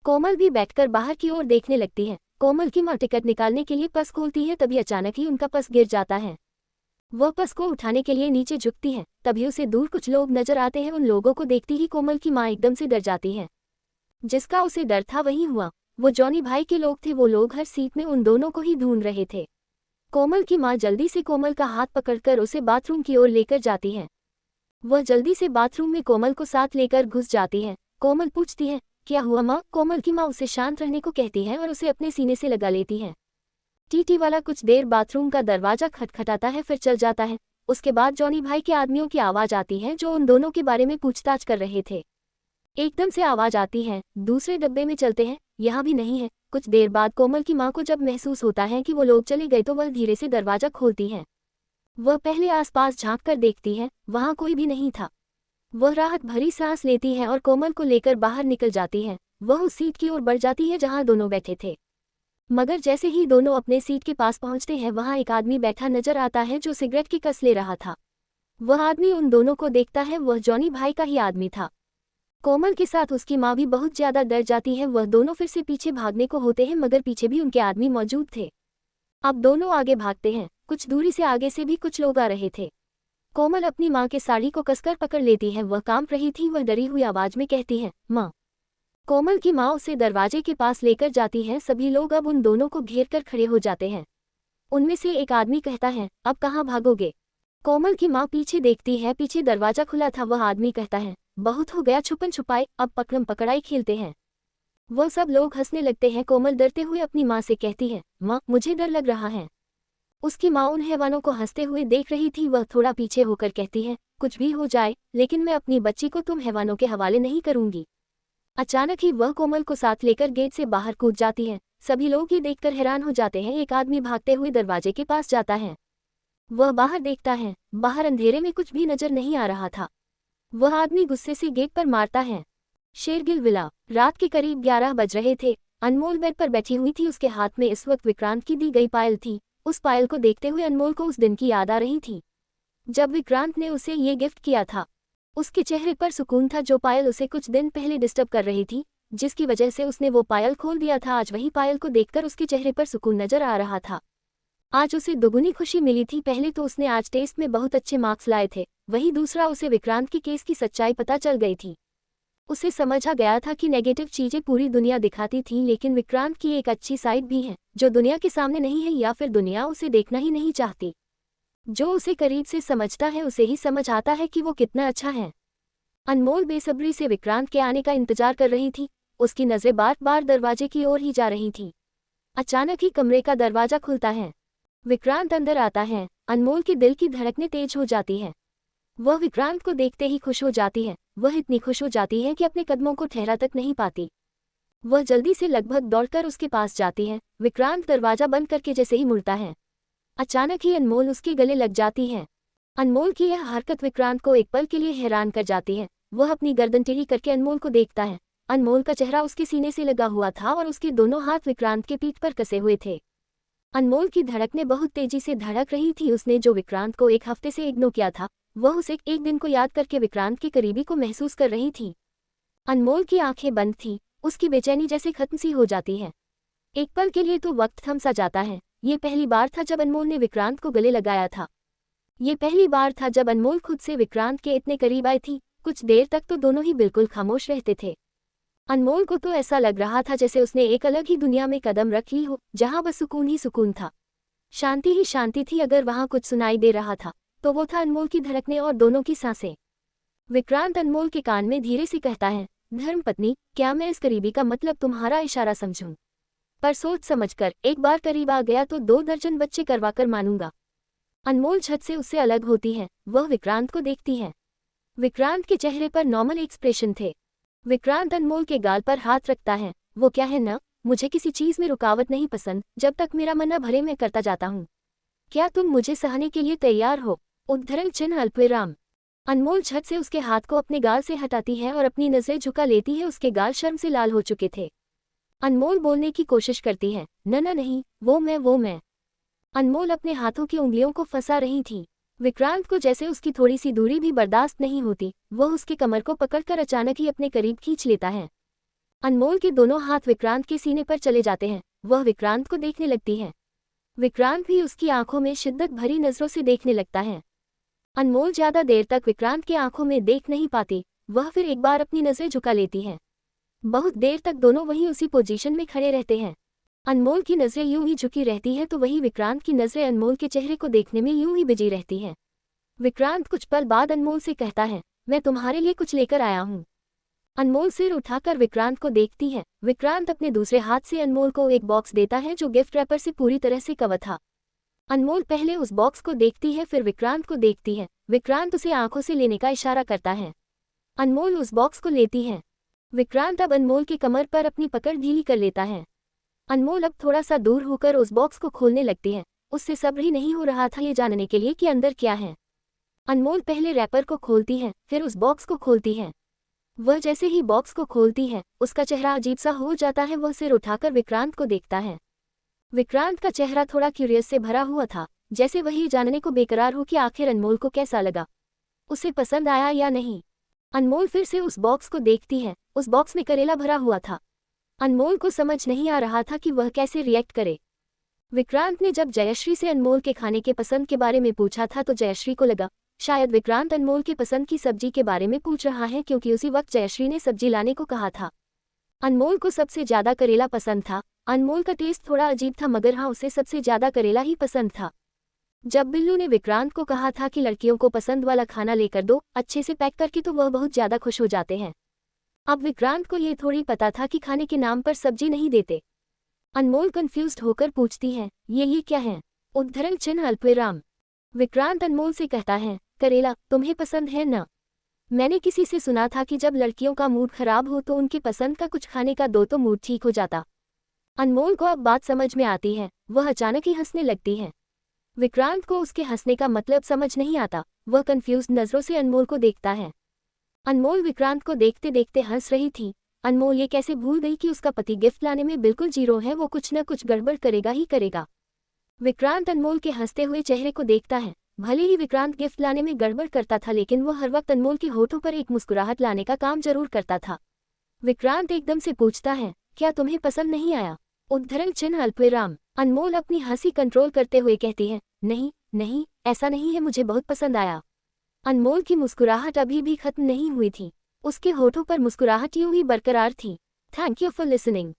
कोमल भी बैठकर बाहर की ओर देखने लगती है। कोमल की माँ टिकट निकालने के लिए पर्स खोलती है, तभी अचानक ही उनका पर्स गिर जाता है। वह पर्स को उठाने के लिए नीचे झुकती है, तभी उसे दूर कुछ लोग नजर आते हैं। उन लोगों को देखती ही कोमल की माँ एकदम से डर जाती है। जिसका उसे डर था वही हुआ। वो जॉनी भाई के लोग थे। वो लोग हर सीट में उन दोनों को ही ढूंढ रहे थे। कोमल की माँ जल्दी से कोमल का हाथ पकड़कर उसे बाथरूम की ओर लेकर जाती है। वह जल्दी से बाथरूम में कोमल को साथ लेकर घुस जाती है। कोमल पूछती है, क्या हुआ माँ? कोमल की माँ उसे शांत रहने को कहती है और उसे अपने सीने से लगा लेती है। टीटी वाला कुछ देर बाथरूम का दरवाजा खटखटाता है, फिर चल जाता है। उसके बाद जॉनी भाई के आदमियों की आवाज आती है जो उन दोनों के बारे में पूछताछ कर रहे थे। एकदम से आवाज आती है, दूसरे डब्बे में चलते हैं, यहाँ भी नहीं है। कुछ देर बाद कोमल की माँ को जब महसूस होता है कि वो लोग चले गए तो वह धीरे से दरवाजा खोलती है। वह पहले आसपास झांक कर देखती है, वहां कोई भी नहीं था। वह राहत भरी सांस लेती है और कोमल को लेकर बाहर निकल जाती है। वह उस सीट की ओर बढ़ जाती है जहां दोनों बैठे थे, मगर जैसे ही दोनों अपने सीट के पास पहुंचते हैं वहां एक आदमी बैठा नजर आता है जो सिगरेट की कस ले रहा था। वह आदमी उन दोनों को देखता है। वह जॉनी भाई का ही आदमी था। कोमल के साथ उसकी माँ भी बहुत ज्यादा डर जाती है। वह दोनों फिर से पीछे भागने को होते हैं, मगर पीछे भी उनके आदमी मौजूद थे। अब दोनों आगे भागते हैं। कुछ दूरी से आगे से भी कुछ लोग आ रहे थे। कोमल अपनी माँ के साड़ी को कसकर पकड़ लेती है। वह कांप रही थी। वह डरी हुई आवाज में कहती है, माँ। कोमल की माँ उसे दरवाजे के पास लेकर जाती है। सभी लोग अब उन दोनों को घेर कर खड़े हो जाते हैं। उनमें से एक आदमी कहता है, अब कहाँ भागोगे? कोमल की माँ पीछे देखती है। पीछे दरवाजा खुला था। वह आदमी कहता है, बहुत हो गया छुपन छुपाई, अब पकड़म पकड़ाई खेलते हैं। वह सब लोग हंसने लगते हैं। कोमल डरते हुए अपनी माँ से कहती है, माँ मुझे डर लग रहा है। उसकी माँ उन हैवानों को हंसते हुए देख रही थी। वह थोड़ा पीछे होकर कहती है, कुछ भी हो जाए लेकिन मैं अपनी बच्ची को तुम हैवानों के हवाले नहीं करूंगी। अचानक ही वह कोमल को साथ लेकर गेट से बाहर कूद जाती है। सभी लोग ये देखकर हैरान हो जाते हैं। एक आदमी भागते हुए दरवाजे के पास जाता है। वह बाहर देखता है। बाहर अंधेरे में कुछ भी नजर नहीं आ रहा था। वह आदमी गुस्से से गेट पर मारता है। शेरगिल विला। रात के करीब 11 बज रहे थे। अनमोल बेड पर बैठी हुई थी। उसके हाथ में इस वक्त विक्रांत की दी गई पायल थी। उस पायल को देखते हुए अनमोल को उस दिन की याद आ रही थी। जब विक्रांत ने उसे ये गिफ्ट किया था, उसके चेहरे पर सुकून था। जो पायल उसे कुछ दिन पहले डिस्टर्ब कर रही थी, जिसकी वजह से उसने वो पायल खोल दिया था, आज वही पायल को देखकर उसके चेहरे पर सुकून नजर आ रहा था। आज उसे दुगुनी खुशी मिली थी। पहले तो उसने आज टेस्ट में बहुत अच्छे मार्क्स लाए थे, वहीं दूसरा उसे विक्रांत के केस की सच्चाई पता चल गई थी। उसे समझ आ गया था कि नेगेटिव चीजें पूरी दुनिया दिखाती थी, लेकिन विक्रांत की एक अच्छी साइड भी है जो दुनिया के सामने नहीं है, या फिर दुनिया उसे देखना ही नहीं चाहती। जो उसे करीब से समझता है उसे ही समझ आता है कि वो कितना अच्छा है। अनमोल बेसब्री से विक्रांत के आने का इंतजार कर रही थी। उसकी नजरें बार बार दरवाजे की ओर ही जा रही थी। अचानक ही कमरे का दरवाजा खुलता है। विक्रांत अंदर आता है। अनमोल के दिल की धड़कनें तेज हो जाती है। वह विक्रांत को देखते ही खुश हो जाती है। वह इतनी खुश हो जाती है कि अपने कदमों को ठहरा तक नहीं पाती। वह जल्दी से लगभग दौड़कर उसके पास जाती है। विक्रांत दरवाजा बंद करके जैसे ही मुड़ता है, अचानक ही अनमोल उसके गले लग जाती है। अनमोल की यह हरकत विक्रांत को एक पल के लिए हैरान कर जाती है। वह अपनी गर्दन टेढ़ी करके अनमोल को देखता है। अनमोल का चेहरा उसके सीने से लगा हुआ था और उसके दोनों हाथ विक्रांत के पीठ पर कसे हुए थे। अनमोल की धड़कनें बहुत तेजी से धड़क रही थी। उसने जो विक्रांत को एक हफ्ते से इग्नोर किया था, वह उसे एक दिन को याद करके विक्रांत के करीबी को महसूस कर रही थी। अनमोल की आंखें बंद थीं। उसकी बेचैनी जैसे खत्म सी हो जाती है। एक पल के लिए तो वक्त थम सा जाता है। ये पहली बार था जब अनमोल ने विक्रांत को गले लगाया था। ये पहली बार था जब अनमोल खुद से विक्रांत के इतने करीब आई थी। कुछ देर तक तो दोनों ही बिल्कुल खामोश रहते थे। अनमोल को तो ऐसा लग रहा था जैसे उसने एक अलग ही दुनिया में कदम रख ली हो, जहां बस सुकून ही सुकून था, शांति ही शांति थी। अगर वहां कुछ सुनाई दे रहा था तो वो था अनमोल की धड़कनें और दोनों की सांसें। विक्रांत अनमोल के कान में धीरे से कहता है, धर्मपत्नी, क्या मैं इस करीबी का मतलब तुम्हारा इशारा समझूं? पर सोच समझकर एक बार करीब आ गया तो 2 दर्जन बच्चे करवाकर मानूंगा। अनमोल झट से उससे अलग होती है। वह विक्रांत को देखती है। विक्रांत के चेहरे पर नॉर्मल एक्सप्रेशन थे। विक्रांत अनमोल के गाल पर हाथ रखता है। वो क्या है ना, मुझे किसी चीज में रुकावट नहीं पसंद, जब तक मेरा मन न भरे मैं करता जाता हूँ। क्या तुम मुझे सहने के लिए तैयार हो? उद्धरण चिन्ह अल्पविराम। अनमोल झट से उसके हाथ को अपने गाल से हटाती है और अपनी नजरें झुका लेती है। उसके गाल शर्म से लाल हो चुके थे। अनमोल बोलने की कोशिश करती है, न नहीं, वो मैं। अनमोल अपने हाथों की उंगलियों को फंसा रही थी। विक्रांत को जैसे उसकी थोड़ी सी दूरी भी बर्दाश्त नहीं होती। वह उसके कमर को पकड़कर अचानक ही अपने करीब खींच लेता है। अनमोल के दोनों हाथ विक्रांत के सीने पर चले जाते हैं। वह विक्रांत को देखने लगती है। विक्रांत भी उसकी आंखों में शिद्दत भरी नजरों से देखने लगता है। अनमोल ज्यादा देर तक विक्रांत की आंखों में देख नहीं पाती। वह फिर एक बार अपनी नजरें झुका लेती है। बहुत देर तक दोनों वहीं उसी पोजीशन में खड़े रहते हैं। अनमोल की नजरें यूं ही झुकी रहती है तो वहीं विक्रांत की नजरें अनमोल के चेहरे को देखने में यूं ही बिजी रहती हैं। विक्रांत कुछ पल बाद अनमोल से कहता है, मैं तुम्हारे लिए कुछ लेकर आया हूँ। अनमोल सिर उठाकर विक्रांत को देखती है। विक्रांत अपने दूसरे हाथ से अनमोल को एक बॉक्स देता है जो गिफ्ट रैपर से पूरी तरह से कवर था। अनमोल पहले उस बॉक्स को देखती है, फिर विक्रांत को देखती है। विक्रांत उसे आंखों से लेने का इशारा करता है। अनमोल उस बॉक्स को लेती है। विक्रांत अब अनमोल की कमर पर अपनी पकड़ ढीली कर लेता है। अनमोल अब थोड़ा सा दूर होकर उस बॉक्स को खोलने लगती है। उससे सब्र ही नहीं हो रहा था ये जानने के लिए कि अंदर क्या है। अनमोल पहले रैपर को खोलती है, फिर उस बॉक्स को खोलती है। वह जैसे ही बॉक्स को खोलती है, उसका चेहरा अजीब सा हो जाता है। वह सिर उठाकर विक्रांत को देखता है। विक्रांत का चेहरा थोड़ा क्यूरियस से भरा हुआ था, जैसे वही जानने को बेकरार हो कि आखिर अनमोल को कैसा लगा, उसे पसंद आया या नहीं। अनमोल फिर से उस बॉक्स को देखती है। उस बॉक्स में करेला भरा हुआ था। अनमोल को समझ नहीं आ रहा था कि वह कैसे रिएक्ट करे। विक्रांत ने जब जयश्री से अनमोल के खाने के पसंद के बारे में पूछा था तो जयश्री को लगा शायद विक्रांत अनमोल के पसंद की सब्जी के बारे में पूछ रहा है, क्योंकि उसी वक्त जयश्री ने सब्जी लाने को कहा था। अनमोल को सबसे ज्यादा करेला पसंद था। अनमोल का टेस्ट थोड़ा अजीब था, मगर हाँ, उसे सबसे ज्यादा करेला ही पसंद था। जब बिल्लू ने विक्रांत को कहा था कि लड़कियों को पसंद वाला खाना लेकर दो, अच्छे से पैक करके, तो वह बहुत ज्यादा खुश हो जाते हैं। अब विक्रांत को ये थोड़ी पता था कि खाने के नाम पर सब्जी नहीं देते। अनमोल कंफ्यूज्ड होकर पूछती है, ये क्या है? उद्धरण चिन्ह अल्पविराम। विक्रांत अनमोल से कहता है, करेला तुम्हें पसंद है ना? मैंने किसी से सुना था कि जब लड़कियों का मूड खराब हो तो उनकी पसंद का कुछ खाने का दो तो मूड ठीक हो जाता। अनमोल को अब बात समझ में आती है। वह अचानक ही हंसने लगती है। विक्रांत को उसके हंसने का मतलब समझ नहीं आता। वह कंफ्यूज्ड नजरों से अनमोल को देखता है। अनमोल विक्रांत को देखते देखते हंस रही थी। अनमोल ये कैसे भूल गई कि उसका पति गिफ्ट लाने में बिल्कुल जीरो है, वो कुछ न कुछ गड़बड़ करेगा ही करेगा। विक्रांत अनमोल के हंसते हुए चेहरे को देखता है। भले ही विक्रांत गिफ्ट लाने में गड़बड़ करता था, लेकिन वो हर वक्त अनमोल के होठों पर एक मुस्कुराहट लाने का काम जरूर करता था। विक्रांत एकदम से पूछता है, क्या तुम्हें पसंद नहीं आया? उद्धरण चिन्ह अल्पविराम। अनमोल अपनी हंसी कंट्रोल करते हुए कहती है, नहीं नहीं, ऐसा नहीं है, मुझे बहुत पसंद आया। अनमोल की मुस्कुराहट अभी भी खत्म नहीं हुई थी। उसके होठों पर मुस्कुराहट यूं ही बरकरार थी। Thank you for listening.